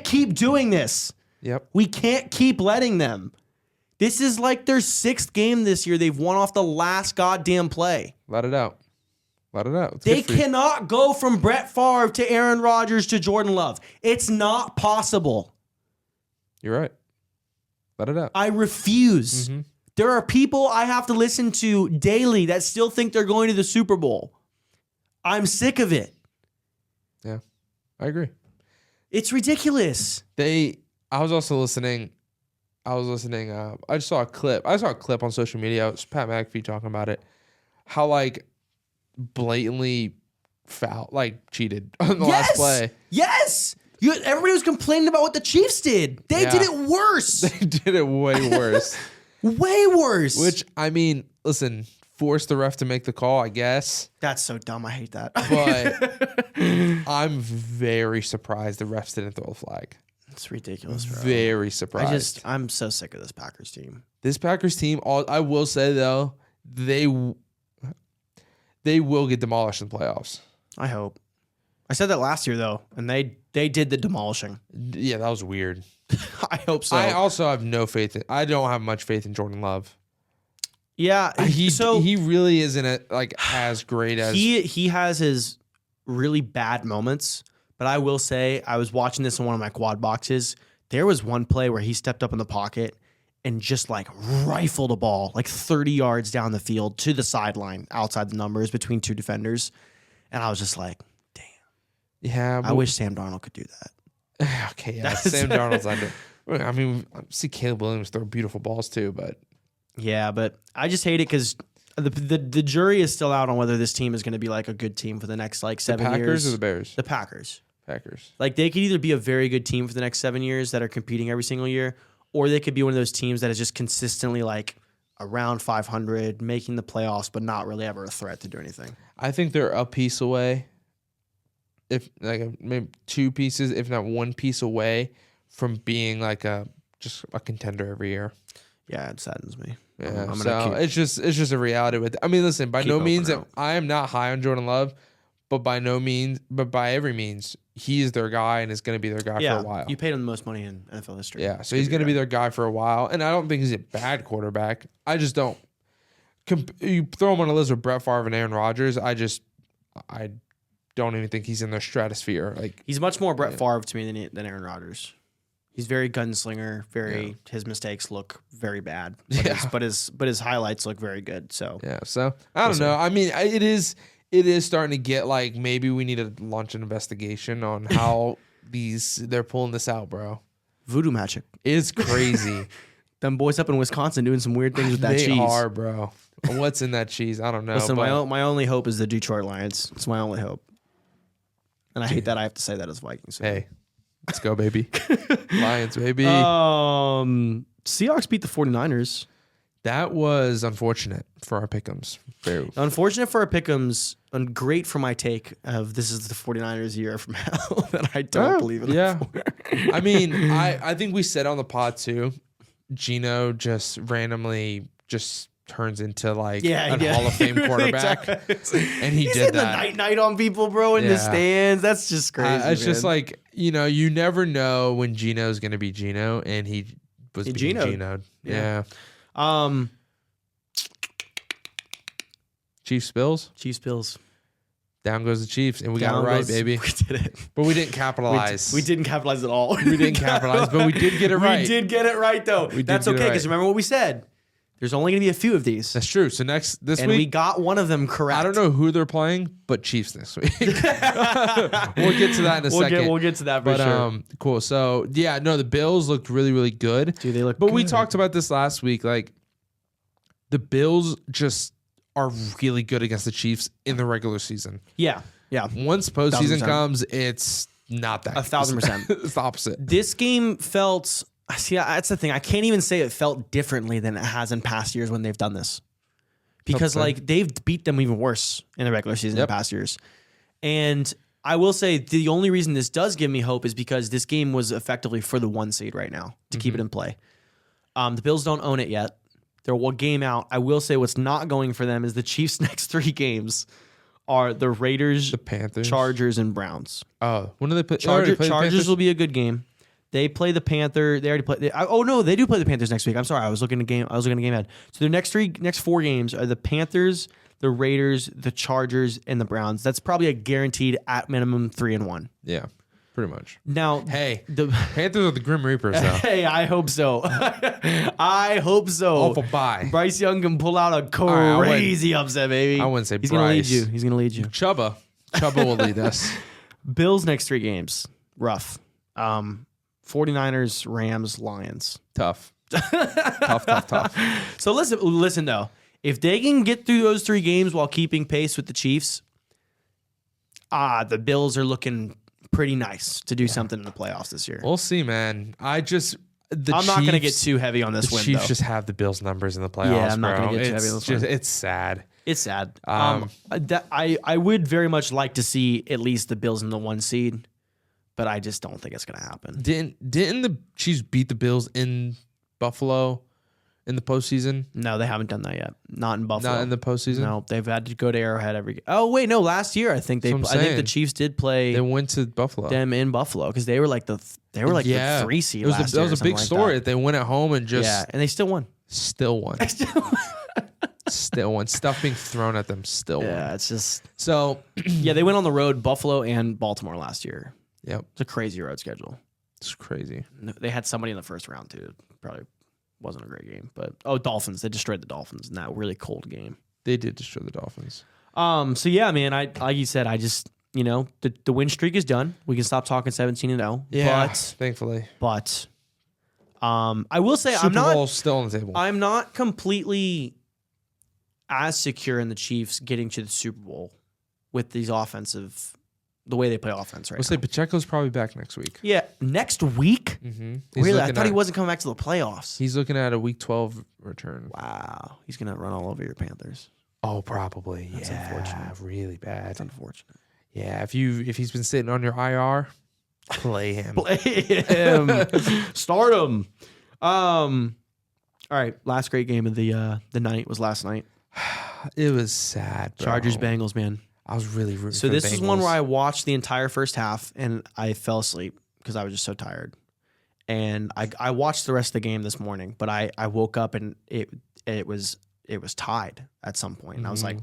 S1: keep doing this.
S2: Yep.
S1: We can't keep letting them. This is like their 6th game this year. They've won off the last goddamn play.
S2: Let it out. Let it out.
S1: They cannot go from Brett Favre to Aaron Rodgers to Jordan Love. It's not possible.
S2: You're right. Let it out.
S1: I refuse. Mm-hmm. There are people I have to listen to daily that still think they're going to the Super Bowl. I'm sick of it.
S2: Yeah, I agree.
S1: It's ridiculous.
S2: I was also listening. I just saw a clip. I saw a clip on social media. It was Pat McAfee talking about it. How blatantly cheated on the last play.
S1: Yes. Everybody was complaining about what the Chiefs did. They did it worse.
S2: They did it way worse.
S1: Way worse.
S2: Which, I mean, listen, force the ref to make the call, I guess.
S1: That's so dumb. I hate that.
S2: But I'm very surprised the refs didn't throw a flag.
S1: It's ridiculous, bro.
S2: Very surprised.
S1: I'm so sick of this Packers team.
S2: This Packers team, I will say, though, they will get demolished in the playoffs.
S1: I hope. I said that last year, though, and they did the demolishing.
S2: Yeah, that was weird.
S1: I hope so.
S2: I also have no faith. I don't have much faith in Jordan Love.
S1: Yeah,
S2: he really isn't as great as
S1: he has his really bad moments. But I will say, I was watching this in one of my quad boxes. There was one play where he stepped up in the pocket and just rifled a ball 30 yards down the field to the sideline outside the numbers between 2 defenders. And I was just like, damn.
S2: Yeah.
S1: I wish Sam Darnold could do that.
S2: Okay, yeah. Sam Darnold's under. I mean, I see Caleb Williams throw beautiful balls too, but.
S1: Yeah, but I just hate it because the jury is still out on whether this team is going to be a good team for the next 7 years.
S2: The Packers or the Bears?
S1: The Packers.
S2: Packers.
S1: They could either be a very good team for the next 7 years that are competing every single year, or they could be one of those teams that is just consistently around 500, making the playoffs, but not really ever a threat to do anything.
S2: I think they're a piece away, if maybe 2 pieces, if not 1 piece away from being just a contender every year.
S1: Yeah, it saddens me.
S2: Yeah, it's just a reality with it. I mean, listen, by no means I am not high on Jordan Love, but by every means, he is their guy and is going to be their guy for a while.
S1: You paid him the most money in NFL history.
S2: Yeah, so he's going to be their guy for a while, and I don't think he's a bad quarterback. I just don't. You throw him on a list with Brett Favre and Aaron Rodgers, I don't even think he's in their stratosphere.
S1: He's much more Brett Favre to me than Aaron Rodgers. He's very gunslinger. His mistakes look very bad, but his highlights look very good. So
S2: yeah, so I don't know. I mean, it is starting to get maybe we need to launch an investigation on how they're pulling this out, bro.
S1: Voodoo magic.
S2: It's crazy.
S1: Them boys up in Wisconsin doing some weird things with that cheese.
S2: They are, bro. What's in that cheese? I don't know.
S1: Listen, my only hope is the Detroit Lions. It's my only hope. And I hate that I have to say that as Vikings.
S2: Hey, let's go, baby. Lions, baby.
S1: Seahawks beat the 49ers.
S2: That was unfortunate for our pick'ems. Very
S1: unfortunate for our pick'ems, and great for my take of this is the 49ers year from hell that I don't believe in.
S2: Yeah. I mean, I think we said on the pod too, Geno just randomly just turns into like a Hall of Fame quarterback. And he's did that.
S1: The night on people, bro, in the stands. That's just crazy.
S2: It's just like, you never know when Geno's going to be Geno, and he was Geno. Yeah. Chiefs Bills. Down goes the Chiefs, and we got it right, baby.
S1: We did it.
S2: But we didn't capitalize.
S1: We didn't capitalize at all.
S2: We didn't capitalize, but we did get it right.
S1: We did get it right, though. That's okay, because remember what we said. There's only going to be a few of these.
S2: That's true. So this week.
S1: And we got one of them correct.
S2: I don't know who they're playing, but Chiefs this week. We'll get to that in a second.
S1: We'll get to that for sure.
S2: Cool. So, the Bills looked really, really good.
S1: Dude, they look
S2: But
S1: good.
S2: we talked about this last week. Like, the Bills just are really good against the Chiefs in the regular season.
S1: Yeah.
S2: Once postseason comes, it's not that.
S1: 1,000%.
S2: It's the opposite.
S1: This game felt... See, that's the thing. I can't even say it felt differently than it has in past years when they've done this. Because, they've beat them even worse in the regular season in past years. And I will say the only reason this does give me hope is because this game was effectively for the 1 seed right now to keep it in play. The Bills don't own it yet. They're 1 game out. I will say what's not going for them is the Chiefs' next 3 games are the Raiders,
S2: the Panthers,
S1: Chargers, and Browns.
S2: Oh, when do they play?
S1: Chargers will be a good game. They play the Panther. They already play. They do play the Panthers next week. I'm sorry, I was looking at game ahead. So their next 4 games are the Panthers, the Raiders, the Chargers, and the Browns. That's probably a guaranteed at minimum 3-1.
S2: Yeah, pretty much.
S1: Now,
S2: hey, the Panthers are the Grim Reapers, though.
S1: Hey, I hope so. I hope so.
S2: Awful bye.
S1: Bryce Young can pull out a crazy upset, baby.
S2: I wouldn't say
S1: he's
S2: Bryce.
S1: Gonna lead you. He's gonna lead you.
S2: Chuba will lead us.
S1: Bills next 3 games, rough. 49ers, Rams, Lions.
S2: Tough. Tough.
S1: So listen though. If they can get through those 3 games while keeping pace with the Chiefs, the Bills are looking pretty nice to do something in the playoffs this year.
S2: We'll see, man. I'm not
S1: going to get too heavy on this win,
S2: the Chiefs
S1: though.
S2: just have the Bills numbers in the playoffs,
S1: yeah, I'm not going to get too heavy on this win.
S2: It's sad.
S1: It's sad. I would very much like to see at least the Bills in the 1 seed. But I just don't think it's going to happen.
S2: Didn't the Chiefs beat the Bills in Buffalo in the postseason?
S1: No, they haven't done that yet. Not in Buffalo.
S2: Not in the postseason?
S1: No, they've had to go to Arrowhead every game. Oh, wait, no, last year I think I think the Chiefs did play
S2: They went to Buffalo.
S1: them in Buffalo because they were like the 3 seed last year.
S2: That was a big story that they went at home and just...
S1: Yeah, and they still won.
S2: Still won. Still won. Stuff being thrown at them. Still won.
S1: Yeah, it's just...
S2: So...
S1: yeah, they went on the road, Buffalo and Baltimore last year.
S2: Yep.
S1: It's a crazy road schedule.
S2: It's crazy.
S1: They had somebody in the first round, too. Probably wasn't a great game. But, Dolphins. They destroyed the Dolphins in that really cold game.
S2: They did destroy the Dolphins.
S1: So, yeah, man, like you said, I just, the win streak is done. We can stop talking 17-0.
S2: Yeah,
S1: but,
S2: thankfully.
S1: But I will say
S2: Super Bowl's still on the table.
S1: I'm not completely as secure in the Chiefs getting to the Super Bowl with these the way they play offense right now.
S2: Let's say Pacheco's probably back next week.
S1: Yeah, next week?
S2: Mm-hmm.
S1: Really? I thought he wasn't coming back to the playoffs.
S2: He's looking at a Week 12 return.
S1: Wow. He's going to run all over your Panthers.
S2: Oh, probably.
S1: That's
S2: unfortunate. Really bad.
S1: That's unfortunate.
S2: Yeah, if he's been sitting on your IR, play him.
S1: Start him. All right, last great game of the night was last night.
S2: It was sad, bro.
S1: Chargers Bengals, man.
S2: I was really rooting
S1: So
S2: for
S1: this
S2: the
S1: is
S2: Bengals.
S1: one where I watched the entire first half and I fell asleep because I was just so tired. And I watched the rest of the game this morning, but I woke up and it was tied at some point. And I was like,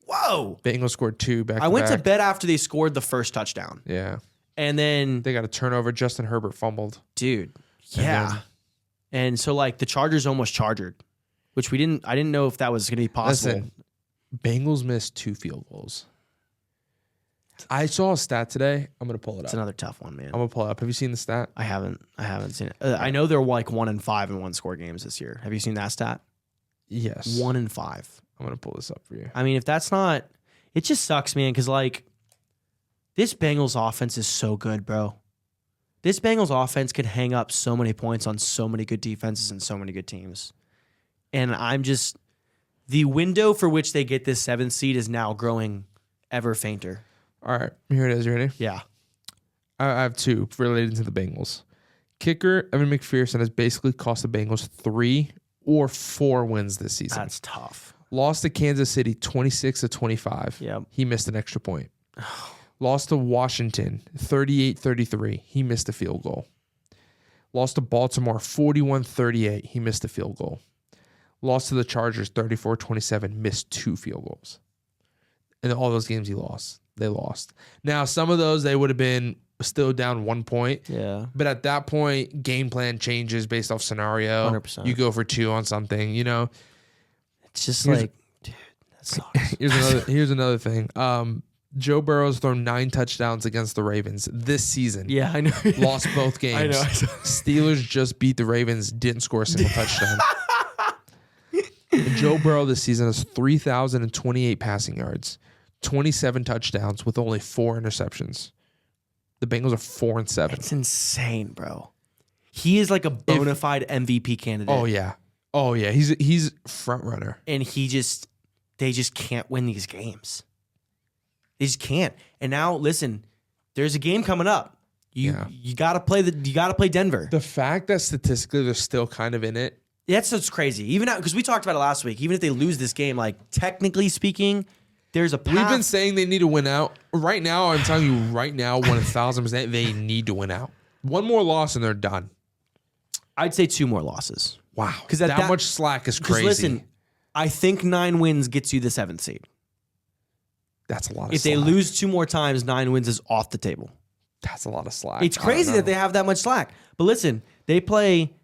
S1: whoa.
S2: Bengals scored 2 back.
S1: I went to bed after they scored the first touchdown.
S2: Yeah.
S1: And then
S2: they got a turnover. Justin Herbert fumbled.
S1: Dude. Yeah. And so like the Chargers almost chargered, which I didn't know if that was going to be possible.
S2: Listen, Bengals missed 2 field goals. I saw a stat today. I'm going to pull it up.
S1: It's another tough one, man.
S2: I'm going to pull it up. Have you seen the stat?
S1: I haven't seen it. I know they're like 1-5 in 1-score games this year. Have you seen that stat?
S2: Yes.
S1: 1-5.
S2: I'm going to pull this up for you.
S1: I mean, if that's not, it just sucks, man, because like this Bengals offense is so good, bro. This Bengals offense could hang up so many points on so many good defenses and so many good teams. And the window for which they get this 7th seed is now growing ever fainter.
S2: All right, here it is. You ready?
S1: Yeah.
S2: I have 2 related to the Bengals. Kicker Evan McPherson has basically cost the Bengals 3 or 4 wins this season.
S1: That's tough.
S2: Lost to Kansas City 26-25.
S1: Yep.
S2: He missed an extra point. Lost to Washington 38-33. He missed a field goal. Lost to Baltimore 41-38. He missed a field goal. Lost to the Chargers 34-27. Missed 2 field goals. And all those games they lost. Now, some of those they would have been still down 1 point.
S1: Yeah.
S2: But at that point, game plan changes based off scenario.
S1: 100%.
S2: You go for 2 on something,
S1: It's just dude, that sucks.
S2: Here's another thing. Joe Burrow's thrown 9 touchdowns against the Ravens this season.
S1: Yeah, I know.
S2: Lost both games.
S1: I know.
S2: Steelers just beat the Ravens, didn't score a single touchdown. And Joe Burrow this season has 3,028 passing yards, 27 touchdowns with only 4 interceptions. The Bengals are 4-7.
S1: It's insane, bro. He is like a bona fide MVP candidate.
S2: Oh yeah. He's front runner.
S1: And they just can't win these games. They just can't. And now listen, there's a game coming up. You gotta play Denver.
S2: The fact that statistically they're still kind of in it.
S1: That's what's crazy. Even because we talked about it last week. Even if they lose this game, like technically speaking, there's a path.
S2: We've been saying they need to win out. Right now, I'm telling you right now, 1,000%, they need to win out. 1 more loss and they're done.
S1: I'd say 2 more losses.
S2: Wow. Because that much slack is crazy.
S1: Listen, I think 9 wins gets you the 7th seed.
S2: That's a lot of slack.
S1: If they lose 2 more times, 9 wins is off the table.
S2: That's a lot of slack.
S1: It's crazy that they have that much slack. But listen, they play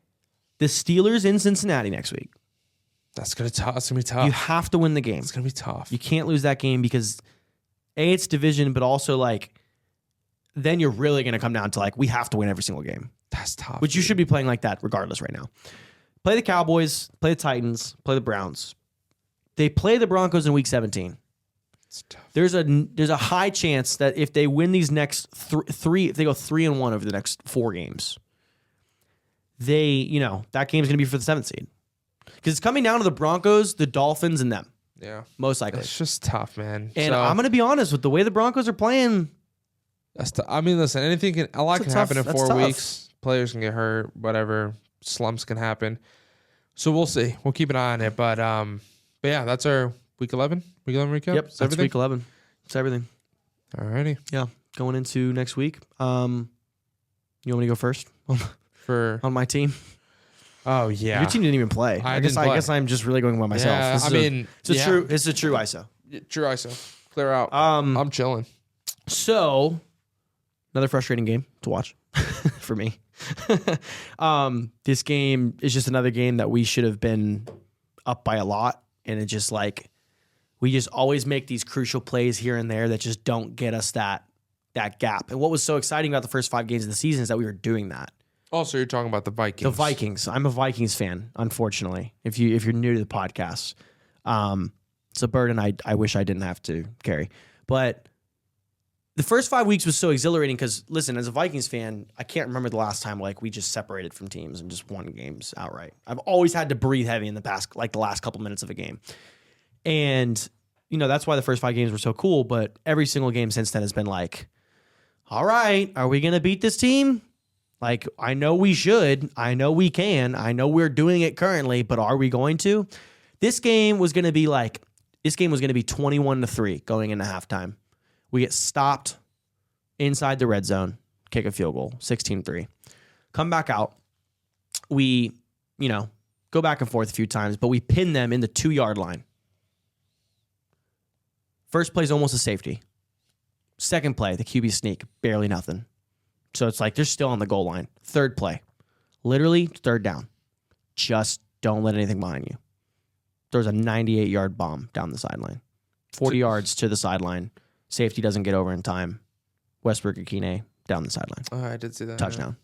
S1: the Steelers in Cincinnati next week.
S2: That's gonna be tough.
S1: You have to win the game.
S2: It's gonna be tough.
S1: You can't lose that game because it's division, but also like then you're really gonna come down to like we have to win every single game.
S2: That's tough.
S1: Which you should be playing like that regardless right now. Play the Cowboys, play the Titans, play the Browns. They play the Broncos in week 17.
S2: It's tough.
S1: There's a high chance that if they win these next 3, if they go 3-1 over the next 4 games, that game's gonna be for the 7th seed. Because it's coming down to the Broncos, the Dolphins, and them.
S2: Yeah.
S1: Most likely.
S2: It's just tough, man.
S1: And I'm going to be honest, with the way the Broncos are playing.
S2: Listen, a lot can happen in 4
S1: tough.
S2: weeks. Players can get hurt, whatever. Slumps can happen. So we'll see. We'll keep an eye on it. But yeah, that's our week 11. Week 11 recap?
S1: Yep, that's week 11. It's everything.
S2: Alrighty.
S1: Yeah, going into next week. You want me to go first on my team?
S2: Oh yeah,
S1: your team didn't even play. I guess I'm just really going by myself.
S2: Yeah,
S1: it's a true ISO.
S2: True ISO. Clear out. I'm chilling.
S1: So, another frustrating game to watch for me. This game is just another game that we should have been up by a lot, and it just like we just always make these crucial plays here and there that just don't get us that gap. And what was so exciting about the first 5 games of the season is that we were doing that.
S2: Also, you're talking about the Vikings.
S1: The Vikings. I'm a Vikings fan, unfortunately. If you're new to the podcast, it's a burden I wish I didn't have to carry. But the first 5 weeks was so exhilarating because, listen, as a Vikings fan, I can't remember the last time like we just separated from teams and just won games outright. I've always had to breathe heavy in the last couple minutes of a game, and that's why the first 5 games were so cool. But every single game since then has been like, all right, are we gonna beat this team? Like, I know we should. I know we can. I know we're doing it currently, but are we going to? This game was going to be 21-3 going into halftime. We get stopped inside the red zone, kick a field goal, 16-3. Come back out. We, go back and forth a few times, but we pin them in the 2-yard line. First play is almost a safety. Second play, the QB sneak, barely nothing. So it's like they're still on the goal line. Third play, literally 3rd down. Just don't let anything behind you. There's a 98-yard bomb down the sideline. 40 yards to the sideline. Safety doesn't get over in time. Westbrook-Akine down the sideline.
S2: Oh, I did see that.
S1: Touchdown.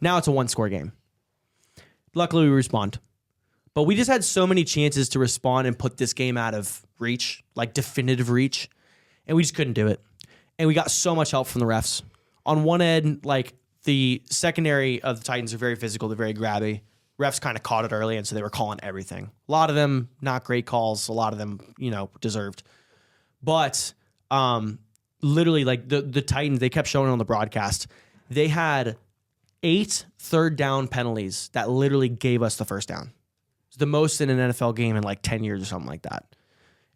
S1: Now it's a 1-score game. Luckily, we respond. But we just had so many chances to respond and put this game out of reach, like definitive reach, and we just couldn't do it. And we got so much help from the refs. On one end, like the secondary of the Titans are very physical, they're very grabby. refs kind of caught it early, and so they were calling everything. A lot of them not great calls. A lot of them, deserved. But literally, like the Titans, they kept showing on the broadcast, they had 8 third-down penalties that literally gave us the first down. It's the most in an NFL game in like 10 years or something like that.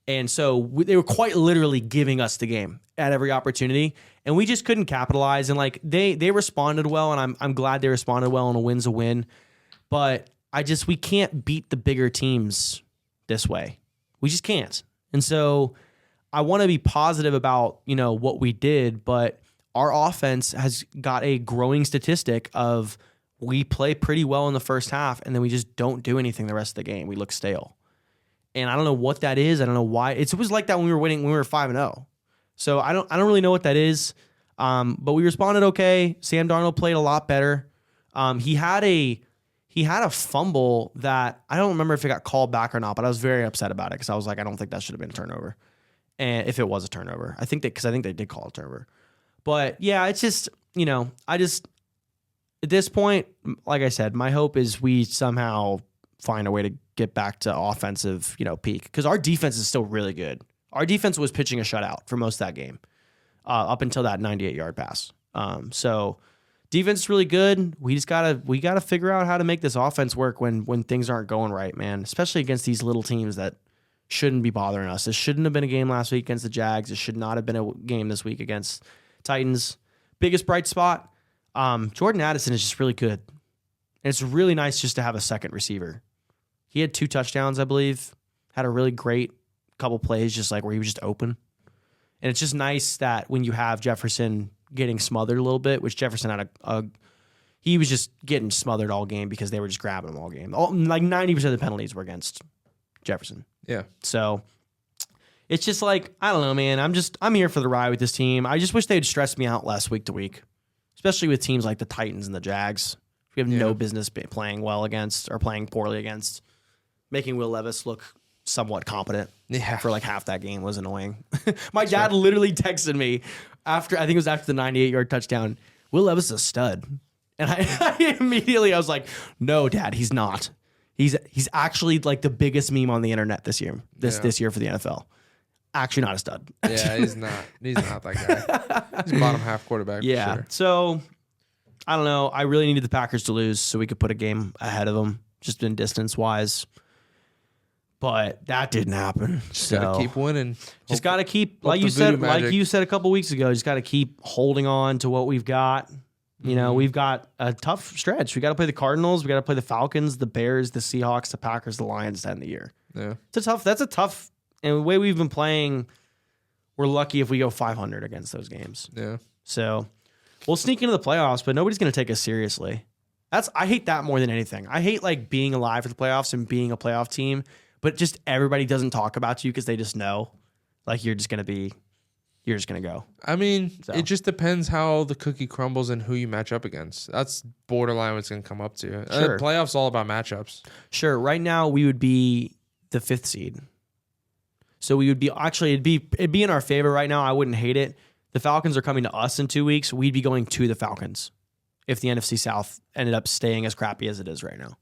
S1: And so they were quite literally giving us the game at every opportunity, and we just couldn't capitalize. And like they responded well, and I'm glad they responded well, and a win's a win. But we can't beat the bigger teams this way. We just can't. And so I want to be positive about, what we did, but our offense has got a growing statistic of we play pretty well in the first half, and then we just don't do anything the rest of the game. We look stale. And I don't know what that is. I don't know why. It was like that when we were winning, when we were 5-0. So I don't really know what that is. But we responded okay. Sam Darnold played a lot better. He had a fumble that I don't remember if it got called back or not, but I was very upset about it because I was like, I don't think that should have been a turnover. And if it was a turnover, I think they did call a turnover. But yeah, it's just, at this point, like I said, my hope is we somehow find a way to get back to offensive, peak, because our defense is still really good. Our defense was pitching a shutout for most of that game, up until that 98-yard pass. So defense is really good. We gotta figure out how to make this offense work when things aren't going right, man. Especially against these little teams that shouldn't be bothering us. This shouldn't have been a game last week against the Jags. It should not have been a game this week against Titans. Biggest bright spot, Jordan Addison is just really good. And it's really nice just to have a second receiver. He had 2 touchdowns, I believe. Had a really great couple plays just like where he was just open. And it's just nice that when you have Jefferson getting smothered a little bit, which Jefferson had he was just getting smothered all game because they were just grabbing him all game. Like 90% of the penalties were against Jefferson.
S2: Yeah.
S1: So it's just like, I don't know, man. I'm here for the ride with this team. I just wish they'd stress me out less week to week, especially with teams like the Titans and the Jags. We have no business playing well against or playing poorly against. Making Will Levis look somewhat competent for like half that game was annoying. My dad literally texted me after the 98-yard touchdown, Will Levis is a stud. And I immediately was like, no, Dad, he's not. He's actually like the biggest meme on the internet this year. This year for the NFL. Actually not a stud.
S2: Yeah, he's not. He's not that guy. He's bottom half quarterback.
S1: Yeah.
S2: For sure.
S1: So I don't know. I really needed the Packers to lose so we could put a game ahead of them, just in distance wise. But that didn't happen.
S2: Just gotta keep winning.
S1: Just gotta keep, like you said a couple weeks ago, just gotta keep holding on to what we've got. We've got a tough stretch. We gotta play the Cardinals, we gotta play the Falcons, the Bears, the Seahawks, the Packers, the Lions to end the year.
S2: Yeah.
S1: That's a tough, and the way we've been playing, we're lucky if we go 500 against those games.
S2: Yeah.
S1: So we'll sneak into the playoffs, but nobody's gonna take us seriously. I hate that more than anything. I hate like being alive for the playoffs and being a playoff team. But just everybody doesn't talk about you because they just know, like you're just gonna go.
S2: I mean, It just depends how the cookie crumbles and who you match up against. That's borderline what it's gonna come up to.
S1: Sure.
S2: Playoffs all about matchups.
S1: Sure. Right now we would be the 5th seed, so we would be it'd be in our favor right now. I wouldn't hate it. The Falcons are coming to us in 2 weeks. We'd be going to the Falcons if the NFC South ended up staying as crappy as it is right now.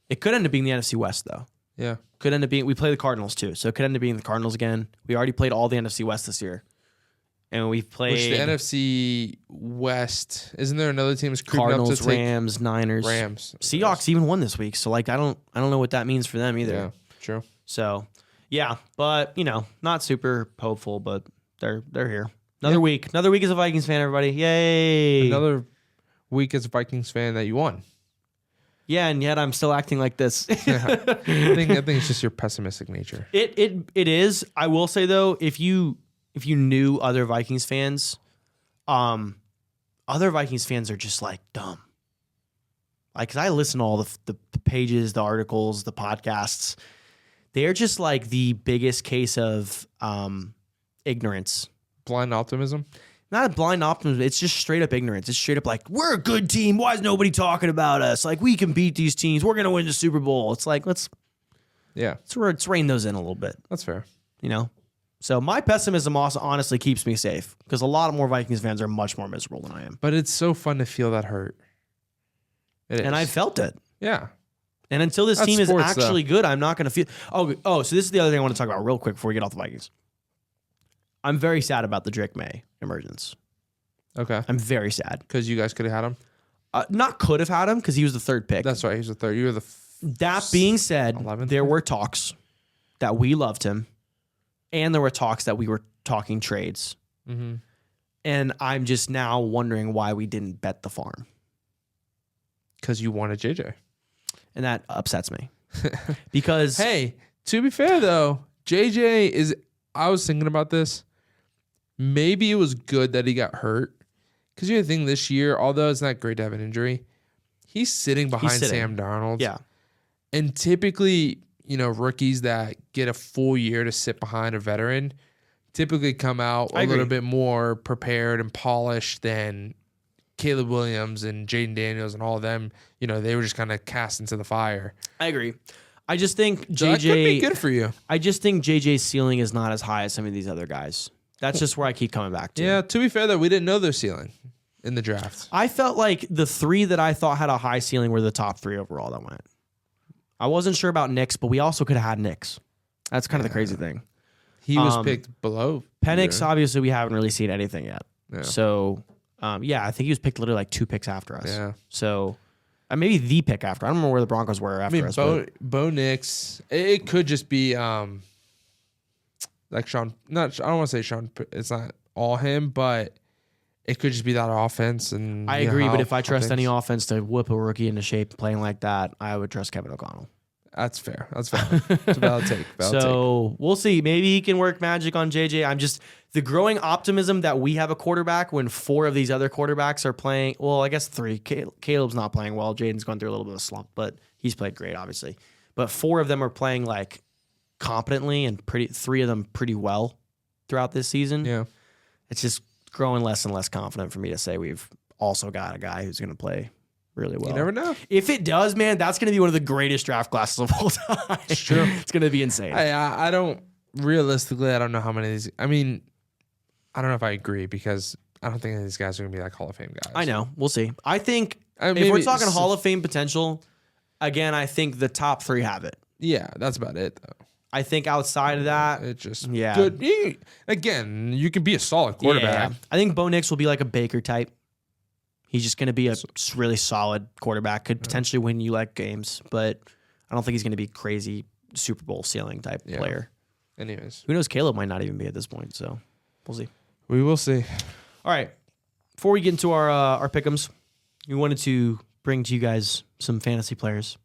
S1: It could end up being the NFC West though.
S2: Yeah.
S1: Could end up being, we play the Cardinals too, so it could end up being the Cardinals again. We already played all the NFC West this year. And we've played...
S2: Which the NFC West, isn't there another team that's creeping
S1: Cardinals,
S2: up to take...
S1: Rams, Niners.
S2: Rams.
S1: Seahawks even won this week, so like I don't know what that means for them either.
S2: Yeah, true.
S1: So, yeah, but, not super hopeful, but they're here. Another week as a Vikings fan, everybody. Yay!
S2: Another week as a Vikings fan that you won.
S1: Yeah, and yet I'm still acting like this.
S2: Yeah. I think it's just your pessimistic nature.
S1: It is. I will say though, if you knew other Vikings fans, other Vikings fans are just like dumb. Like, 'cause I listen to all the pages, the articles, the podcasts. They're just like the biggest case of ignorance.
S2: Blind optimism.
S1: Not a blind optimism. It's just straight up ignorance. It's straight up like, we're a good team. Why is nobody talking about us? Like, we can beat these teams. We're going to win the Super Bowl. It's like, let's rein those in a little bit.
S2: That's fair.
S1: So my pessimism also honestly keeps me safe because a lot more Vikings fans are much more miserable than I am.
S2: But it's so fun to feel that hurt. It is.
S1: And I felt it.
S2: Yeah.
S1: And until this
S2: That's
S1: team is
S2: sports,
S1: actually good, I'm not going to feel. Oh, so this is the other thing I want to talk about real quick before we get off the Vikings. I'm very sad about the Drake May emergence.
S2: Okay.
S1: I'm very sad.
S2: Because you guys could have had him?
S1: Not could have had him because he was the third pick.
S2: That's right. He was the third. You were the
S1: That being said,
S2: 11th
S1: there
S2: pick?
S1: were talks that we loved him, and there were talks that we were talking trades.
S2: Mm-hmm.
S1: And I'm just now wondering why we didn't bet the farm.
S2: Because you wanted JJ.
S1: And that upsets me. Because
S2: Hey, to be fair though, JJ is. I was thinking about this. Maybe it was good that he got hurt. Because you think this year, although it's not great to have an injury, he's sitting behind Sam Darnold.
S1: Yeah.
S2: And typically, rookies that get a full year to sit behind a veteran typically come out a little bit more prepared and polished than Caleb Williams and Jaden Daniels and all of them. They were just kind of cast into the fire.
S1: I agree. I just think
S2: So that could be good for you.
S1: I just think JJ's ceiling is not as high as some of these other guys. That's just where I keep coming back to.
S2: Yeah, to be fair, though, we didn't know their ceiling in the draft.
S1: I felt like the three that I thought had a high ceiling were the top three overall that went. I wasn't sure about Knicks, but we also could have had Knicks. That's kind of the crazy thing.
S2: He was picked below.
S1: Penix, obviously, we haven't really seen anything yet.
S2: Yeah.
S1: So, I think he was picked literally like 2 picks after us.
S2: Yeah.
S1: So, maybe the pick after. I don't remember where the Broncos were after us.
S2: Bo Nix, it could just be like Sean. I don't want to say Sean. It's not all him, but it could just be that offense. And
S1: I agree, but if I trust any offense to whip a rookie into shape playing like that, I would trust Kevin O'Connell.
S2: That's fair. That's valid. It's a valid take.
S1: We'll see. Maybe he can work magic on JJ. I'm just the growing optimism that we have a quarterback when 4 of these other quarterbacks are playing. Well, I guess 3. Caleb's not playing well. Jaden's gone through a little bit of a slump, but he's played great, obviously. But 4 of them are playing like competently and 3 of them pretty well throughout this season.
S2: Yeah.
S1: It's just growing less and less confident for me to say we've also got a guy who's going to play really well.
S2: You never know.
S1: If it does, man, that's going to be one of the greatest draft classes of all time.
S2: It's true.
S1: It's going to be insane.
S2: I don't realistically. I don't know how many of these. I mean, I don't know if I agree because I don't think any of these guys are going to be like Hall of Fame guys.
S1: I know. We'll see. I think if we're talking Hall of Fame potential, again, I think the top 3 have it.
S2: Yeah, that's about it though.
S1: I think outside of that,
S2: it's just
S1: yeah.
S2: Good. Again, you can be a solid quarterback.
S1: Yeah. I think Bo Nix will be like a Baker type. He's just going to be a really solid quarterback. Could potentially win you like games, but I don't think he's going to be crazy Super Bowl ceiling type player.
S2: Anyways,
S1: who knows? Caleb might not even be at this point, so we'll see.
S2: We will see.
S1: All right. Before we get into our pick'ems, we wanted to bring to you guys some fantasy players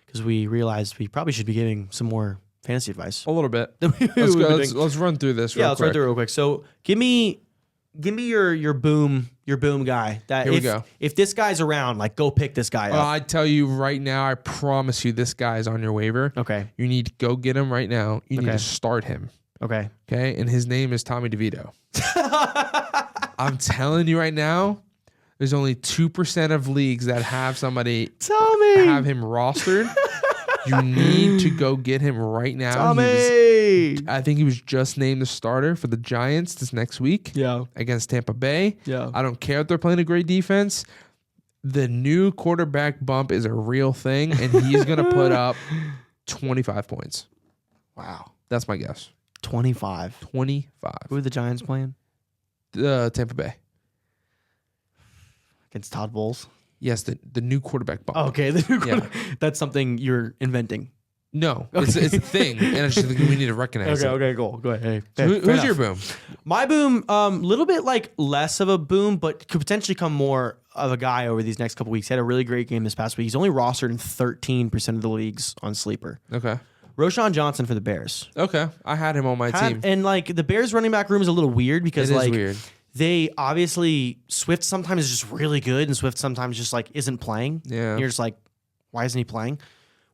S1: because we realized we probably should be giving some more fantasy advice.
S2: A little bit. Let's run through this.
S1: Let's run through it real quick. So give me your boom guy.
S2: Here we go.
S1: If this guy's around, like go pick this guy up.
S2: I tell you right now, I promise you, this guy is on your waiver.
S1: Okay.
S2: You need to go get him right now. You need to start him.
S1: Okay.
S2: Okay. And his name is Tommy DeVito. I'm telling you right now, there's only 2% of leagues that have somebody have him rostered. You need to go get him right now.
S1: Tommy!
S2: I think he was just named the starter for the Giants this next week against Tampa Bay.
S1: Yeah.
S2: I don't care if they're playing a great defense. The new quarterback bump is a real thing, and he's going to put up 25 points.
S1: Wow.
S2: That's my guess.
S1: 25.
S2: 25.
S1: Who are the Giants playing?
S2: Tampa Bay.
S1: Against Todd Bowles?
S2: Yes, the new quarterback bump.
S1: Okay. That's something you're inventing.
S2: No, it's a thing, and I just think we need to recognize it.
S1: Okay, cool. Go ahead.
S2: Hey, so who's your boom?
S1: My boom, little bit like less of a boom, but could potentially come more of a guy over these next couple weeks. He had a really great game this past week. He's only rostered in 13% of the leagues on Sleeper.
S2: Okay.
S1: Roshan Johnson for the Bears.
S2: Okay, I had him on my team.
S1: And like the Bears running back room is a little weird because
S2: weird.
S1: They obviously Swift sometimes is just really good and Swift sometimes just like isn't playing.
S2: Yeah.
S1: And you're just like, why isn't he playing?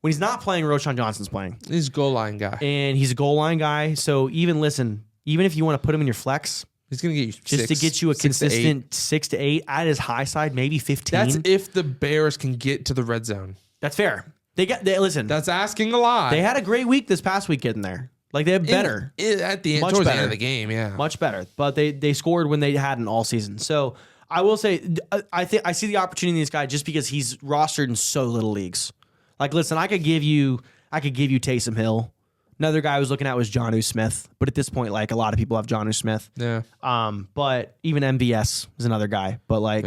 S1: When he's not playing, Roshan Johnson's playing.
S2: He's a goal line guy.
S1: And he's a goal line guy. So even if you want to put him in your flex,
S2: he's going to get you
S1: just to get you a consistent 6 to 8 at his high side, maybe 15.
S2: That's if the Bears can get to the red zone.
S1: That's fair. Listen.
S2: That's asking a lot.
S1: They had a great week this past week getting there. Like they had better
S2: at the end,
S1: much
S2: towards
S1: better.
S2: the end of the game. Yeah,
S1: much better. But they scored when they hadn't all season. So I will say I see the opportunity in this guy just because he's rostered in so little leagues. Like, listen, I could give you Taysom Hill. Another guy I was looking at was Jonnu Smith, but at this point, like a lot of people have Jonnu Smith.
S2: Yeah.
S1: But even MVS is another guy. But like,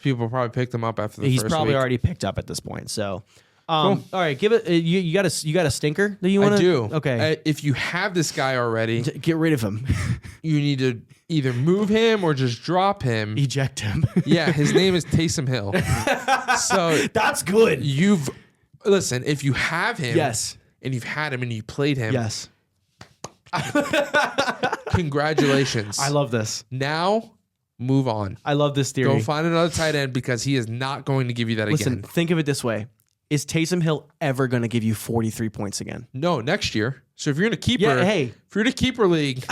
S2: people probably picked him up after the
S1: he's
S2: first
S1: probably
S2: week.
S1: already picked up at this point. So,
S2: Cool.
S1: All right, give it. You got a stinker that you want to?
S2: I do.
S1: Okay.
S2: If you have this guy already,
S1: Get rid of him.
S2: you need to either move him or just drop him.
S1: Eject him.
S2: Yeah, his name is Taysom Hill. So
S1: that's good.
S2: Listen, if you have him,
S1: Yes.
S2: and you've had him and you played him,
S1: Yes.
S2: congratulations.
S1: I love this.
S2: Now, move on.
S1: I love this theory.
S2: Go find another tight end because he is not going to give you that
S1: Listen,
S2: again.
S1: think of it this way. Is Taysom Hill ever going to give you 43 points again?
S2: No, next year. So if you're in a keeper,
S1: if
S2: you're in a keeper league,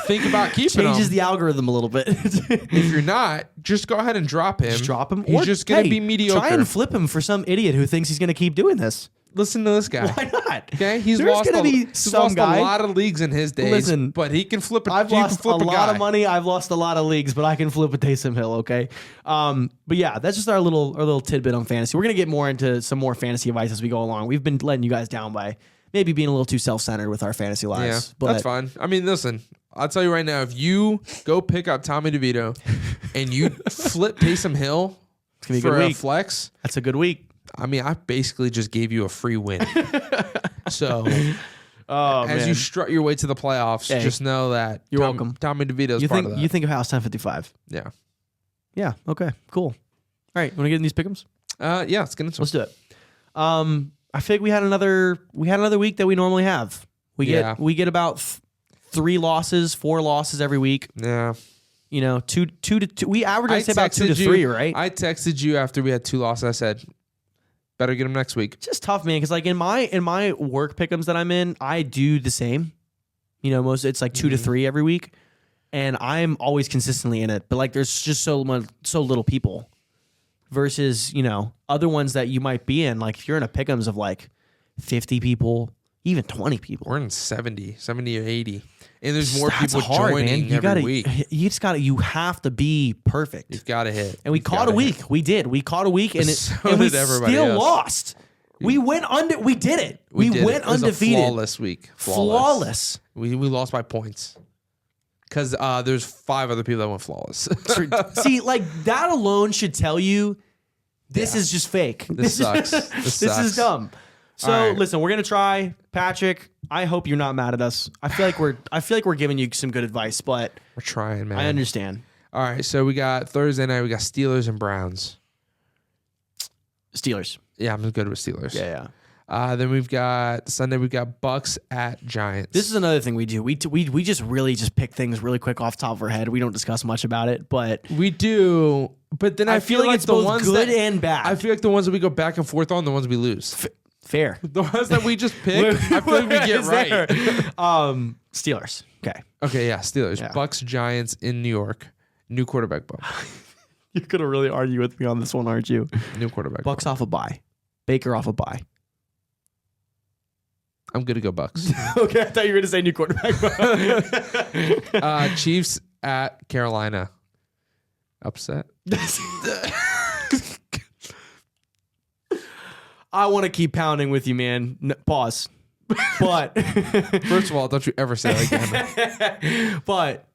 S2: think about keeping him.
S1: Changes the algorithm a little bit.
S2: If you're not, just go ahead and drop him.
S1: Just drop him.
S2: He's just going to be mediocre.
S1: Try and flip him for some idiot who thinks he's going to keep doing this.
S2: Listen to this guy.
S1: Why not?
S2: Okay, he's
S1: There's
S2: lost,
S1: gonna be some guy.
S2: a lot of leagues in his days.
S1: Listen,
S2: but he can flip.
S1: I've lost a lot
S2: guy.
S1: of money. I've lost a lot of leagues, but I can flip a Taysom Hill. Okay, but yeah, that's just our little tidbit on fantasy. We're gonna get more into some more fantasy advice as we go along. We've been letting you guys down by maybe being a little too self-centered with our fantasy lives.
S2: Yeah,
S1: but
S2: that's fine. I mean, listen, I'll tell you right now, if you go pick up Tommy DeVito and you flip Taysom Hill
S1: it's gonna be a
S2: for
S1: good
S2: a
S1: week.
S2: flex,
S1: That's a good week.
S2: I mean, I basically just gave you a free win. So, as you strut your way to the playoffs, just know that
S1: you're welcome.
S2: Tommy DeVito's
S1: You
S2: part
S1: think
S2: of that.
S1: you think of House 1055?
S2: Yeah.
S1: Yeah. Okay. Cool. All right. Want to get in these pick'ems?
S2: Yeah. Let's get into
S1: Let's do it. I think we had another week that we normally have. We get about 4 losses every week.
S2: Yeah.
S1: You know, 2 to 2. We average, I'd say, about 2 to 3, right?
S2: I texted you after we had 2 losses. I said, better get them next week.
S1: It's just tough, man, because like in my work pick'ems that I'm in, I do the same. You know, it's like 2 to 3 every week, and I'm always consistently in it. But like, there's just so little people versus other ones that you might be in. Like if you're in a pick'ems of like 50 people, even 20 people.
S2: We're in 70 or 80. And there's more
S1: That's
S2: people
S1: hard,
S2: joining
S1: man.
S2: every week.
S1: You have to be perfect.
S2: You've got to hit.
S1: And we caught a week. We did. We caught a week, and we
S2: everybody
S1: still
S2: else.
S1: lost. We went we did it. We went
S2: it was
S1: undefeated.
S2: A flawless week.
S1: Flawless.
S2: We lost by points. Because there's 5 other people that went flawless.
S1: See, like that alone should tell you this is just fake.
S2: This sucks. This
S1: is dumb. So
S2: right.
S1: Listen, we're gonna try. Patrick, I hope you're not mad at us. I feel like we're giving you some good advice, but
S2: We're trying, man.
S1: I understand.
S2: All right, so we got Thursday night. We got Steelers and Browns.
S1: Steelers.
S2: Yeah, I'm good with Steelers.
S1: Yeah.
S2: Then we've got Sunday. We've got Bucks at Giants.
S1: This is another thing we do. We just really pick things really quick off the top of our head. We don't discuss much about it, but
S2: we do. But then I feel like
S1: it's
S2: the
S1: both
S2: ones
S1: good
S2: that,
S1: and bad.
S2: I feel like the ones that we go back and forth on, the ones we lose.
S1: Fair.
S2: The ones that we just pick, I feel like we get right.
S1: Steelers. Okay.
S2: Okay, yeah, Steelers.
S1: Yeah.
S2: Bucks, Giants in New York. New quarterback bump.
S1: You're gonna really argue with me on this one, aren't you?
S2: New quarterback
S1: Bucks
S2: bump.
S1: off a bye. Baker off a bye.
S2: I'm good to go Bucks.
S1: Okay, I thought you were gonna say new quarterback.
S2: Chiefs at Carolina. Upset.
S1: I want to keep pounding with you, man. Pause. But
S2: First of all, don't you ever say that again.
S1: but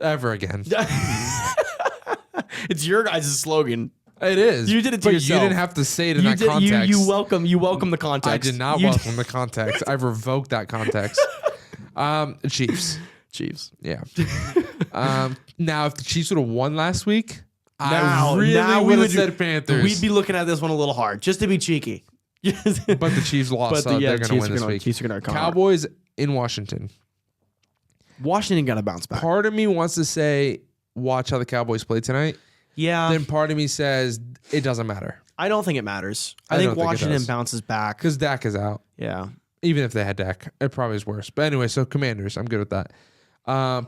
S2: Ever again.
S1: it's your guys' slogan.
S2: It is.
S1: You did it to
S2: but
S1: yourself.
S2: You didn't have to say it in
S1: You
S2: that
S1: did.
S2: context.
S1: You welcome the context.
S2: I did not welcome the context. I've revoked that context. Chiefs.
S1: Chiefs.
S2: Yeah. Now, if the Chiefs would have won last week,
S1: Now
S2: I really
S1: we
S2: would have said Panthers.
S1: We'd be looking at this one a little hard, just to be cheeky.
S2: But the Chiefs lost, so they're going to win this week.
S1: Chiefs are going to come
S2: Cowboys in Washington.
S1: Washington got to bounce back.
S2: Part of me wants to say, watch how the Cowboys play tonight.
S1: Yeah.
S2: Then part of me says, it doesn't matter.
S1: I don't think it matters. I
S2: don't
S1: think
S2: think it
S1: Washington
S2: does.
S1: bounces back.
S2: Because Dak is out.
S1: Yeah.
S2: Even if they had Dak, it probably is worse. But anyway, so Commanders, I'm good with that.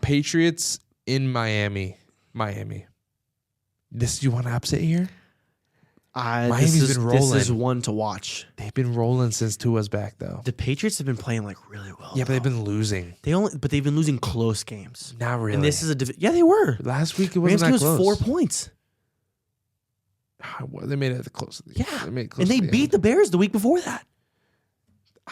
S2: Patriots in Miami. This, you want to upset here? Miami's been rolling.
S1: This is one to watch.
S2: They've been rolling since Tua's back, though.
S1: The Patriots have been playing like really well.
S2: Yeah, but they've been losing.
S1: But they've been losing close games.
S2: Not really.
S1: And this is yeah, they were.
S2: Last week it wasn't
S1: Rams game
S2: that
S1: was
S2: close.
S1: 4 points.
S2: Well, they made it close.
S1: Yeah,
S2: they made it close
S1: and they
S2: to the
S1: beat
S2: end.
S1: the Bears the week before that.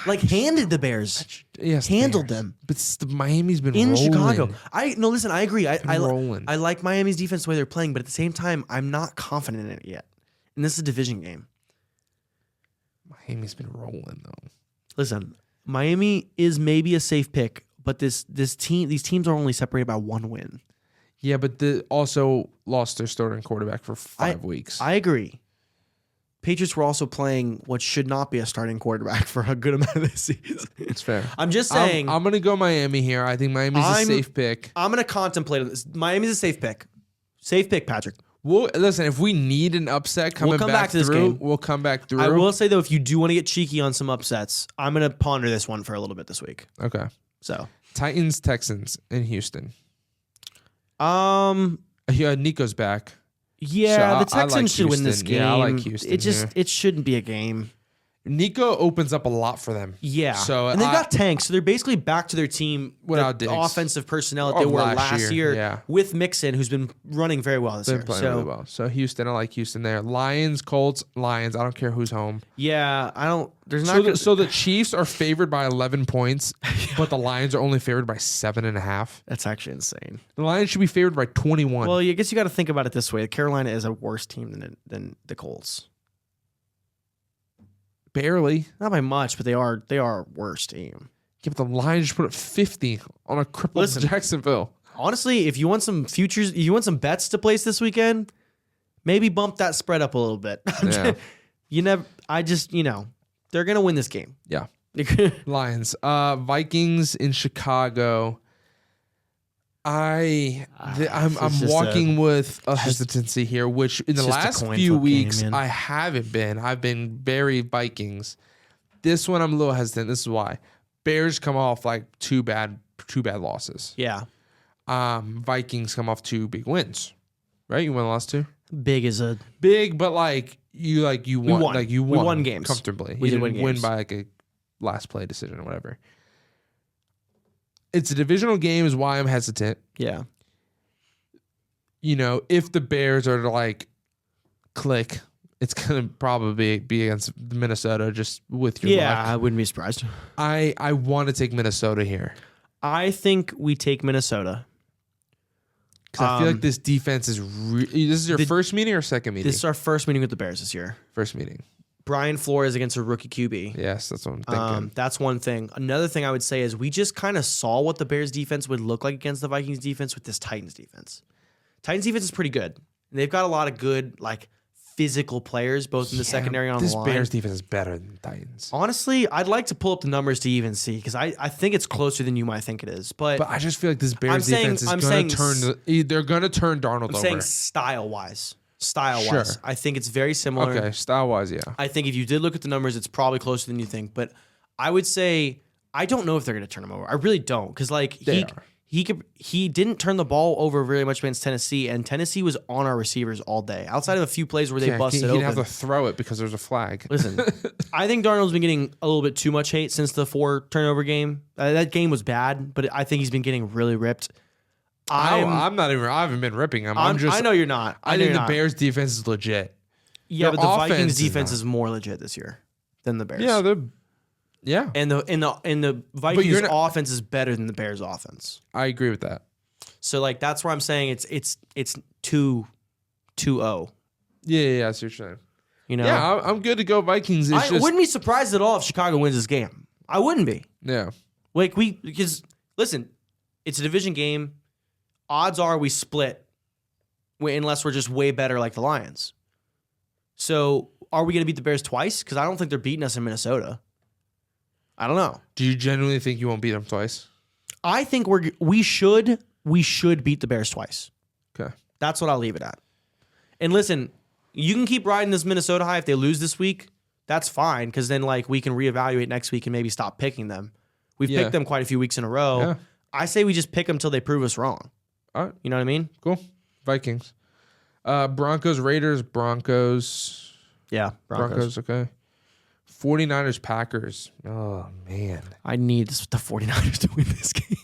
S1: Like handed the Bears, handled them.
S2: But Miami's been
S1: in
S2: rolling.
S1: Chicago. Listen, I agree. I
S2: like
S1: Miami's defense the way they're playing, but at the same time, I'm not confident in it yet. And this is a division game.
S2: Miami's been rolling though.
S1: Listen, Miami is maybe a safe pick, but these teams are only separated by one win.
S2: Yeah, but they also lost their starting quarterback for 5 weeks.
S1: I agree. Patriots were also playing what should not be a starting quarterback for a good amount of this season.
S2: It's fair.
S1: I'm just saying.
S2: I'm going to go Miami here. I think Miami's a safe pick.
S1: I'm going to contemplate this. Miami's a safe pick. Safe pick, Patrick.
S2: Listen, if we need an upset coming back to this game, we'll come back through.
S1: I will say, though, if you do want to get cheeky on some upsets, I'm going to ponder this one for a little bit this week.
S2: Okay.
S1: So
S2: Titans, Texans in Houston. Nico's back.
S1: Yeah,
S2: so
S1: the Texans should win this game.
S2: Yeah, I like Houston.
S1: It shouldn't be a game.
S2: Nico opens up a lot for them.
S1: Yeah.
S2: So
S1: and they've got tanks, so they're basically back to their team
S2: without
S1: the offensive personnel that they were last year with Mixon, who's been running very well this year.
S2: Playing really well. So Houston, I like Houston there. Lions, Colts, Lions. I don't care who's home.
S1: Yeah, I don't. There's not.
S2: So the Chiefs are favored by 11 points, but the Lions are only favored by 7.5.
S1: That's actually insane.
S2: The Lions should be favored by 21.
S1: Well, I guess you got to think about it this way: Carolina is a worse team than the Colts.
S2: Barely.
S1: Not by much, but they are a worse team.
S2: Yeah, but the Lions just put up 50 on a crippled Jacksonville.
S1: Honestly, if you want some futures, you want some bets to place this weekend, maybe bump that spread up a little bit.
S2: Yeah.
S1: They're gonna win this game.
S2: Yeah. Lions. Vikings in Chicago. I'm walking with a hesitancy here, which in the last few weeks I haven't been. I've been very Vikings. This one I'm a little hesitant. This is why. Bears come off like two bad losses.
S1: Yeah.
S2: Vikings come off 2 big wins. Right? You won the last 2?
S1: Big,
S2: but you won
S1: games
S2: comfortably.
S1: We
S2: didn't
S1: win games.
S2: win by like a last play decision or whatever. It's a divisional game is why I'm hesitant.
S1: Yeah.
S2: If the Bears are to like click, it's going to probably be against Minnesota just with your luck.
S1: I wouldn't be surprised.
S2: I want to take Minnesota here.
S1: I think we take Minnesota.
S2: Because I feel like this defense is... this is your first meeting or second meeting?
S1: This is our first meeting with the Bears this year.
S2: First meeting.
S1: Brian Flores against a rookie QB.
S2: Yes, that's what I'm thinking.
S1: That's one thing. Another thing I would say is we just kind of saw what the Bears defense would look like against the Vikings defense with this Titans defense. Titans defense is pretty good. And they've got a lot of good, physical players, both in the secondary and on the line.
S2: This Bears defense is better than Titans.
S1: Honestly, I'd like to pull up the numbers to even see because I think it's closer than you might think it is. But
S2: I just feel like this Bears defense is going to turn... They're going to turn Darnold over.
S1: I'm saying style-wise.
S2: Sure.
S1: I think it's very similar.
S2: Okay, style-wise, yeah.
S1: I think if you did look at the numbers, it's probably closer than you think. But I would say I don't know if they're going to turn him over. I really don't because he didn't turn the ball over very much against Tennessee, and Tennessee was on our receivers all day. Outside of a few plays where they busted open,
S2: he didn't have to throw it because there's a flag.
S1: Listen, I think Darnold's been getting a little bit too much hate since the 4 turnover game. That game was bad, but I think he's been getting really ripped.
S2: I'm not even. I haven't been ripping him.
S1: I know you're not.
S2: I think the Bears defense is legit.
S1: Yeah, but the Vikings defense is more legit this year than the Bears.
S2: Yeah,
S1: and the Vikings offense is better than the Bears offense.
S2: I agree with that.
S1: So that's where I'm saying it's 2-0.
S2: Yeah, that's what you're saying.
S1: Yeah,
S2: I'm good to go Vikings.
S1: I wouldn't be surprised at all if Chicago wins this game. I wouldn't be.
S2: Yeah,
S1: because listen, it's a division game. Odds are we split unless we're just way better like the Lions. So are we going to beat the Bears twice? Because I don't think they're beating us in Minnesota. I don't know.
S2: Do you genuinely think you won't beat them twice?
S1: I think we should beat the Bears twice.
S2: Okay.
S1: That's what I'll leave it at. And listen, you can keep riding this Minnesota high if they lose this week. That's fine because then we can reevaluate next week and maybe stop picking them. We've picked them quite a few weeks in a row.
S2: Yeah.
S1: I say we just pick them till they prove us wrong.
S2: All right.
S1: You know what I mean?
S2: Cool. Vikings. Broncos, Raiders, Broncos.
S1: Yeah,
S2: Broncos, okay. 49ers, Packers. Oh, man.
S1: I need the 49ers to win this game.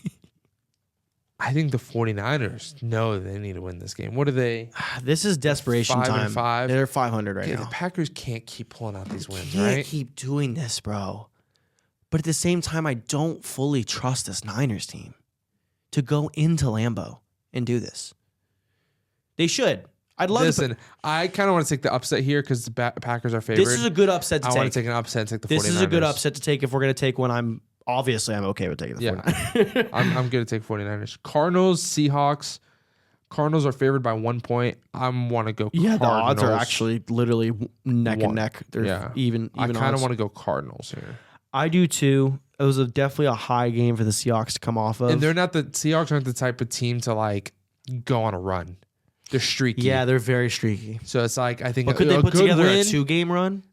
S2: I think the 49ers know they need to win this game. What are they?
S1: This is desperation
S2: 5
S1: time. They're 500 right
S2: Okay,
S1: now.
S2: the Packers can't keep pulling out these wins,
S1: Can't
S2: right?
S1: keep doing this, bro. But at the same time, I don't fully trust this Niners team to go into Lambeau and do this. They should. I'd love
S2: Listen, I kind of want to take the upset here because the Packers are favored.
S1: This is a good upset to take.
S2: I want to take an upset and take the 49ers.
S1: This is a good upset to take if we're going to take one. I'm okay with taking the 49ers.
S2: I'm going to take 49ers. Cardinals, Seahawks. Cardinals are favored by 1 point. I want to go Cardinals.
S1: Yeah, the odds are actually literally neck and neck. They're even
S2: I kind of
S1: odds.
S2: want to go Cardinals here.
S1: I do too. It was definitely a high game for the Seahawks to come off of.
S2: And Seahawks aren't the type of team to like go on a run. They're streaky.
S1: Yeah, they're very streaky.
S2: So it's like, I think
S1: could they put together a 2-game run?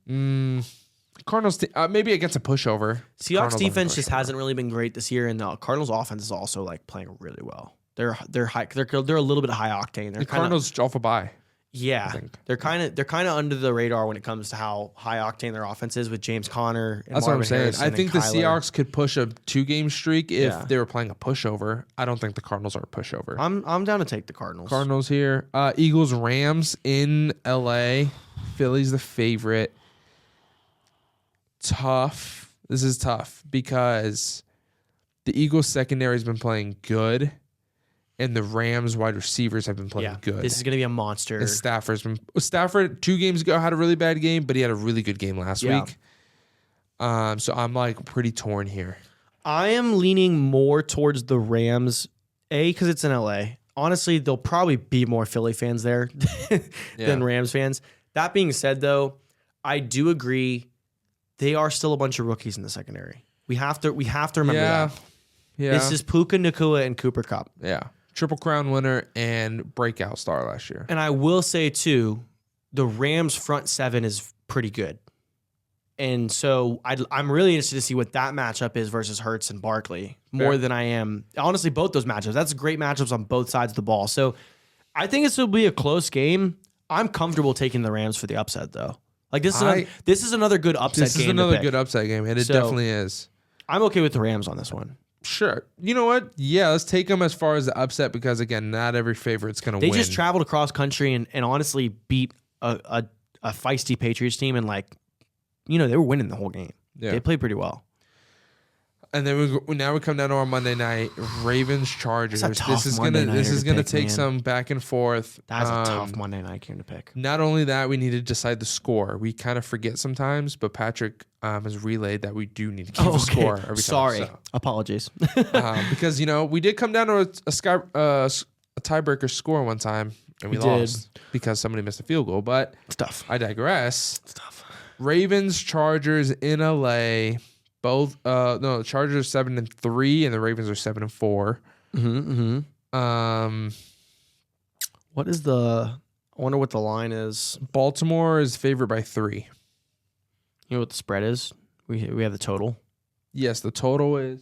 S2: Cardinals, maybe against a pushover.
S1: Seahawks
S2: Cardinals
S1: defense just hasn't really been great this year, and the Cardinals offense is also like playing really well. They're high. They're a little bit high octane.
S2: The Cardinals off a bye.
S1: Yeah, they're kind of under the radar when it comes to how high octane their offense is with James Conner. And
S2: That's
S1: Marvin
S2: what I'm saying.
S1: Harrison
S2: I think
S1: and
S2: the
S1: Kyler.
S2: Seahawks could push a 2-game streak if they were playing a pushover. I don't think the Cardinals are a pushover.
S1: I'm down to take the Cardinals.
S2: Cardinals here. Eagles, Rams in LA. Philly's the favorite. Tough. This is tough because the Eagles secondary has been playing good. And the Rams wide receivers have been playing good.
S1: This is going to be a monster.
S2: And Stafford 2 games ago had a really bad game, but he had a really good game last week. So I'm like pretty torn here.
S1: I am leaning more towards the Rams, because it's in LA. Honestly, there'll probably be more Philly fans there than Rams fans. That being said, though, I do agree they are still a bunch of rookies in the secondary. We have to remember that.
S2: Yeah.
S1: This is Puka Nacua and Cooper Kupp.
S2: Yeah. Triple Crown winner and breakout star last year.
S1: And I will say, too, the Rams front seven is pretty good. And so I'm really interested to see what that matchup is versus Hurts and Barkley more than I am. Honestly, both those matchups. That's great matchups on both sides of the ball. So I think this will be a close game. I'm comfortable taking the Rams for the upset, though. Like this is another good upset game.
S2: This is another good upset game, and it definitely is.
S1: I'm okay with the Rams on this one.
S2: Sure. You know what? Yeah, let's take them as far as the upset because, again, not every favorite's going to win.
S1: They just traveled across country and honestly beat a feisty Patriots team, and they were winning the whole game. Yeah. They played pretty well.
S2: And then now we come down to our Monday night Ravens Chargers.
S1: This is gonna
S2: take some back and forth.
S1: That's a tough Monday night game to pick.
S2: Not only that, we need to decide the score. We kind of forget sometimes, but Patrick has relayed that we do need to keep a score every time.
S1: Sorry, apologies.
S2: Because we did come down to a tiebreaker score one time, and we lost because somebody missed a field goal. But
S1: it's tough.
S2: I digress.
S1: It's tough.
S2: Ravens Chargers in LA. Both the Chargers 7-3 and the Ravens are 7-4.
S1: What is I wonder what the line is.
S2: Baltimore is favored by 3.
S1: You know what the spread is? We have the total.
S2: Yes, the total is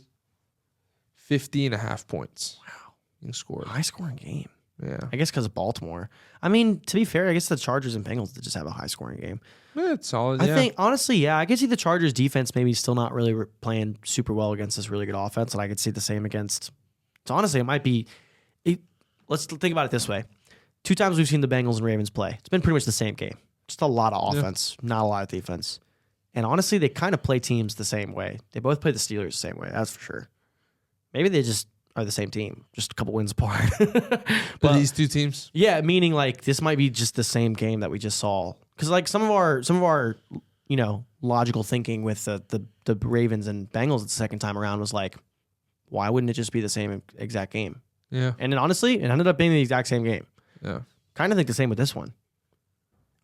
S2: 50.5 points.
S1: Wow,
S2: you scored.
S1: High scoring game.
S2: Yeah,
S1: I guess because of Baltimore. I mean, to be fair, I guess the Chargers and Bengals did just have a high scoring game.
S2: Yeah, it's solid.
S1: I think honestly, I could see the Chargers defense maybe still not really playing super well against this really good offense, and I could see the same against. So honestly, it might be. Let's think about it this way: 2 times we've seen the Bengals and Ravens play. It's been pretty much the same game. Just a lot of offense, not a lot of defense. And honestly, they kind of play teams the same way. They both play the Steelers the same way. That's for sure. Maybe they just are the same team, just a couple wins apart.
S2: But these 2 teams,
S1: yeah, meaning this might be just the same game that we just saw. Because some of our logical thinking with the Ravens and Bengals the second time around was why wouldn't it just be the same exact game?
S2: Yeah.
S1: And then honestly, it ended up being the exact same game.
S2: Yeah.
S1: Kind of think the same with this one.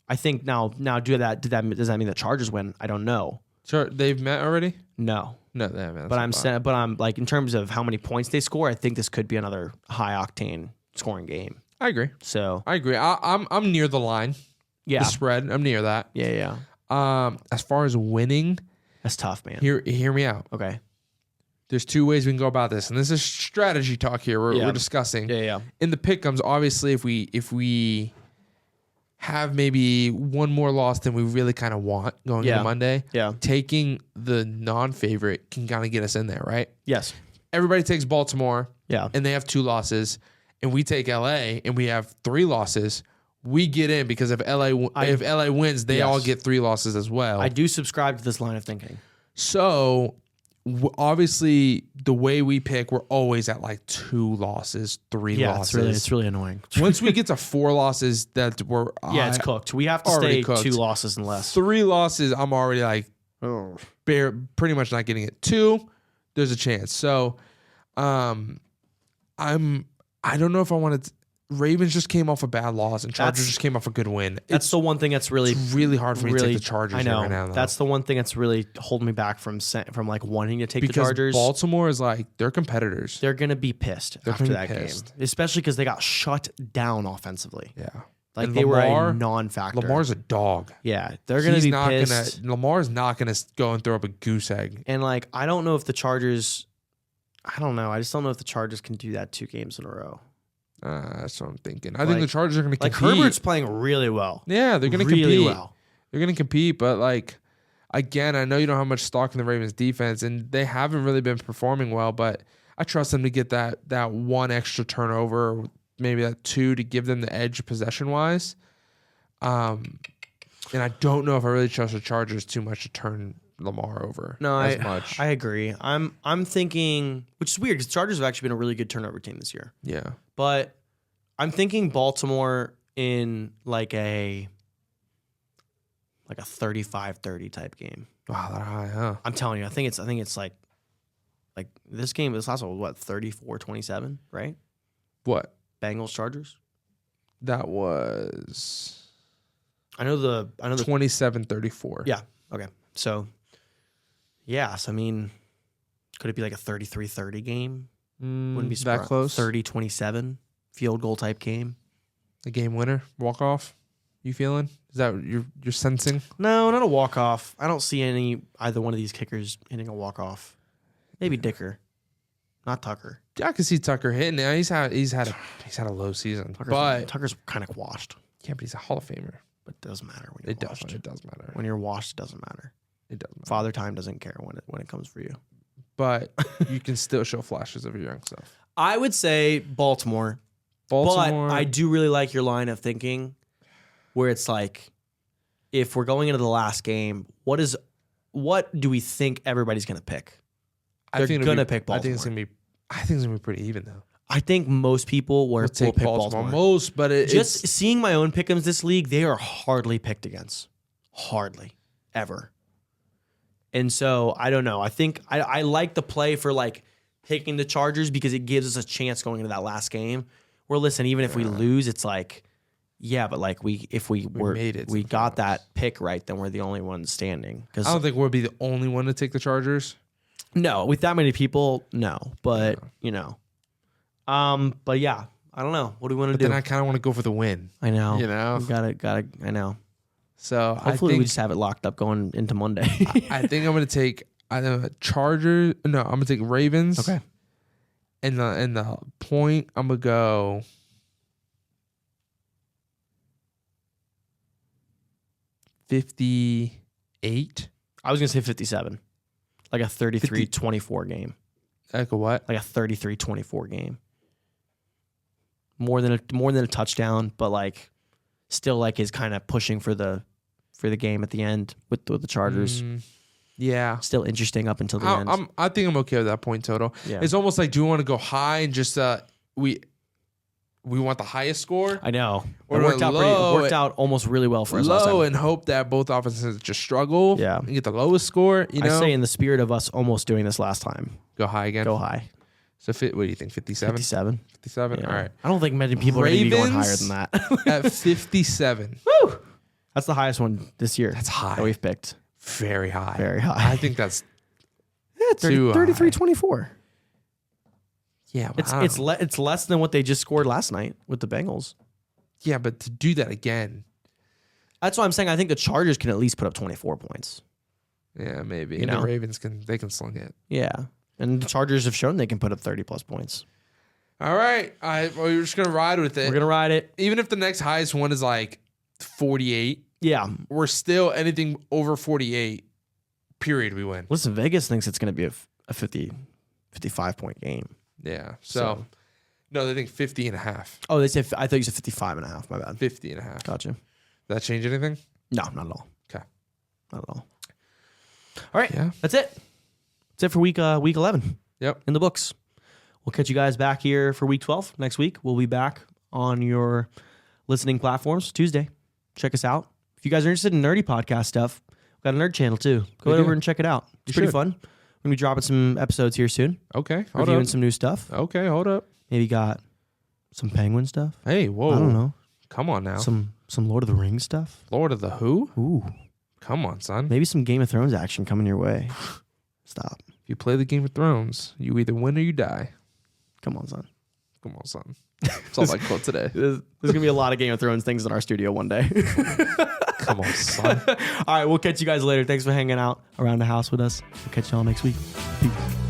S1: I think now does that mean the Chargers win? I don't know.
S2: Sure, they've met already?
S1: No,
S2: they haven't.
S1: But I'm in terms of how many points they score, I think this could be another high octane scoring game.
S2: I agree.
S1: So
S2: I agree. I'm near the line.
S1: Yeah,
S2: the spread. I'm near that.
S1: Yeah.
S2: As far as winning,
S1: that's tough, man.
S2: Hear me out.
S1: Okay.
S2: There's 2 ways we can go about this, and this is strategy talk here. We're discussing.
S1: Yeah.
S2: In the pick'ems, obviously, if we have maybe one more loss than we really kind of want going into Monday, taking the non-favorite can kind of get us in there, right?
S1: Yes.
S2: everybody takes Baltimore,
S1: Yeah.
S2: and they have 2 losses, and we take LA and we have 3 losses, we get in because if LA wins, they all get 3 losses as well.
S1: I do subscribe to this line of thinking.
S2: So obviously the way we pick, we're always at like 2 losses, 3 losses.
S1: It's really annoying.
S2: Once we get to 4 losses, that we're
S1: it's cooked. We have to stay
S2: cooked.
S1: 2 losses and less.
S2: 3 losses, I'm already like pretty much not getting it. 2, there's a chance. So I don't know if I wanted to, Ravens just came off a bad loss and Chargers just came off a good win.
S1: That's the one thing that's
S2: it's really hard for me to take the Chargers.
S1: I know.
S2: Right now, though.
S1: That's the one thing that's really holding me back from like wanting to take the Chargers.
S2: Baltimore is like, they're competitors.
S1: They're going to be pissed after that game, especially because they got shut down offensively.
S2: Yeah.
S1: Like they were a non-factor.
S2: Lamar's a dog.
S1: Yeah. They're going to be pissed.
S2: Lamar's not going to go and throw up a goose egg.
S1: And like, I don't know if the Chargers, I don't know. I just don't know if the Chargers can do that 2 games in a row.
S2: That's what I'm thinking. I think the Chargers are going to compete.
S1: Like Herbert's playing really well.
S2: Yeah, they're going to
S1: really
S2: compete.
S1: Well.
S2: They're going to compete, but like, again, I know you don't have much stock in the Ravens defense, and they haven't really been performing well, but I trust them to get that 1 extra turnover, maybe that 2 to give them the edge possession-wise. And I don't know if I really trust the Chargers too much to turn Lamar over as much.
S1: I agree. I'm thinking, which is weird because Chargers have actually been a really good turnover team this year.
S2: Yeah.
S1: But I'm thinking Baltimore in like a 35-30 type game.
S2: Wow, that high, huh?
S1: I'm telling you, I think it's like this game, this last one was what, 34-27, right?
S2: What?
S1: Bengals Chargers?
S2: That was
S1: I know the
S2: 27-34.
S1: Yeah. Okay. So I mean, could it be like a 33-30 game? Wouldn't be
S2: that close.
S1: 30-27 field goal type game.
S2: A game winner, walk off. You feeling? Is that what you're sensing?
S1: No, not a walk off. I don't see either one of these kickers hitting a walk off. Maybe Dicker, not Tucker.
S2: Yeah, I can see Tucker hitting it. He's had a low season,
S1: Tucker's kind of washed.
S2: Yeah, but he's a Hall of Famer.
S1: But it doesn't matter when you're washed.
S2: It does matter.
S1: When you're washed, it doesn't matter.
S2: It doesn't matter.
S1: Father Time doesn't care when it comes for you.
S2: But you can still show flashes of your young self.
S1: I would say Baltimore. But I do really like your line of thinking where it's like, if we're going into the last game, what do we think everybody's going to pick? They're going to pick Baltimore.
S2: I think it's going to be pretty even, though.
S1: I think most people will pick Baltimore.
S2: Most, but
S1: it's seeing my own pick'ems this league, they are hardly picked against. Hardly. Ever. And so, I don't know. I think I like the play for like picking the Chargers because it gives us a chance going into that last game. Where listen, even if we lose, it's like, yeah, but like we got that pick right, then we're the only ones standing.
S2: I don't think we'll be the only one to take the Chargers.
S1: No, with that many people, no. But but yeah, I don't know. What do we want to do?
S2: Then I kind of want to go for the win.
S1: I know.
S2: You know,
S1: gotta. I know.
S2: So
S1: hopefully we just have it locked up going into Monday.
S2: I think I'm going to take either Chargers. No, I'm going to take Ravens.
S1: Okay.
S2: And the point, I'm going to go 58.
S1: I was going to say 57. Like a 33-24 game.
S2: Like a what?
S1: Like a 33-24 game. More than a touchdown, but like still like is kind of pushing for the game at the end with the Chargers.
S2: Yeah.
S1: Still interesting up until the end.
S2: I think I'm okay with that point total.
S1: Yeah.
S2: It's almost like, do we want to go high and just we want the highest score?
S1: I know.
S2: Or
S1: it worked out almost really well for us last time.
S2: And hope that both offenses just struggle.
S1: Yeah.
S2: And get the lowest score. I
S1: say in the spirit of us almost doing this last time.
S2: Go high again.
S1: Go high.
S2: So what do you think? 57?
S1: 57.
S2: 57?
S1: Yeah.
S2: All right.
S1: I don't think many people are going to be going higher than that.
S2: At 57.
S1: Woo! That's the highest one this year.
S2: That's high.
S1: That we've picked.
S2: Very high.
S1: Very high.
S2: I think that's
S1: 33-24.
S2: Yeah,
S1: it's less than what they just scored last night with the Bengals.
S2: Yeah, but to do that again.
S1: That's why I'm saying I think the Chargers can at least put up 24 points.
S2: Yeah, maybe. And the Ravens can slung it.
S1: Yeah. And the Chargers have shown they can put up 30-plus points.
S2: All right. We're just going to ride with it.
S1: We're going to ride it.
S2: Even if the next highest one is like 48.
S1: Yeah.
S2: We're still anything over 48, period, we win.
S1: Listen, Vegas thinks it's going to be a 50 55-point game.
S2: Yeah. So, no, they think 50.5.
S1: Oh, they said, I thought you said 55.5. My bad.
S2: 50.5.
S1: Gotcha.
S2: Did that change anything?
S1: No, not at all.
S2: Okay.
S1: Not at all. All right.
S2: Yeah.
S1: That's it. That's it for week 11.
S2: Yep.
S1: In the books. We'll catch you guys back here for week 12 next week. We'll be back on your listening platforms Tuesday. Check us out. If you guys are interested in nerdy podcast stuff, we've got a nerd channel too. Go over and check it out. It's pretty fun. We're going to be dropping some episodes here soon.
S2: Okay.
S1: Reviewing some new stuff.
S2: Okay, hold up.
S1: Maybe got some Penguin stuff.
S2: Hey, whoa.
S1: I don't know.
S2: Come on now.
S1: Some Lord of the Rings stuff.
S2: Lord of the who?
S1: Ooh.
S2: Come on, son.
S1: Maybe some Game of Thrones action coming your way. Stop.
S2: If you play the Game of Thrones, you either win or you die.
S1: Come on, son.
S2: Come on, son. That's all I quote today.
S1: There's going to be a lot of Game of Thrones things in our studio one day.
S2: Come on, son.
S1: All right, we'll catch you guys later. Thanks for hanging out around the house with us. We'll catch y'all next week. Peace.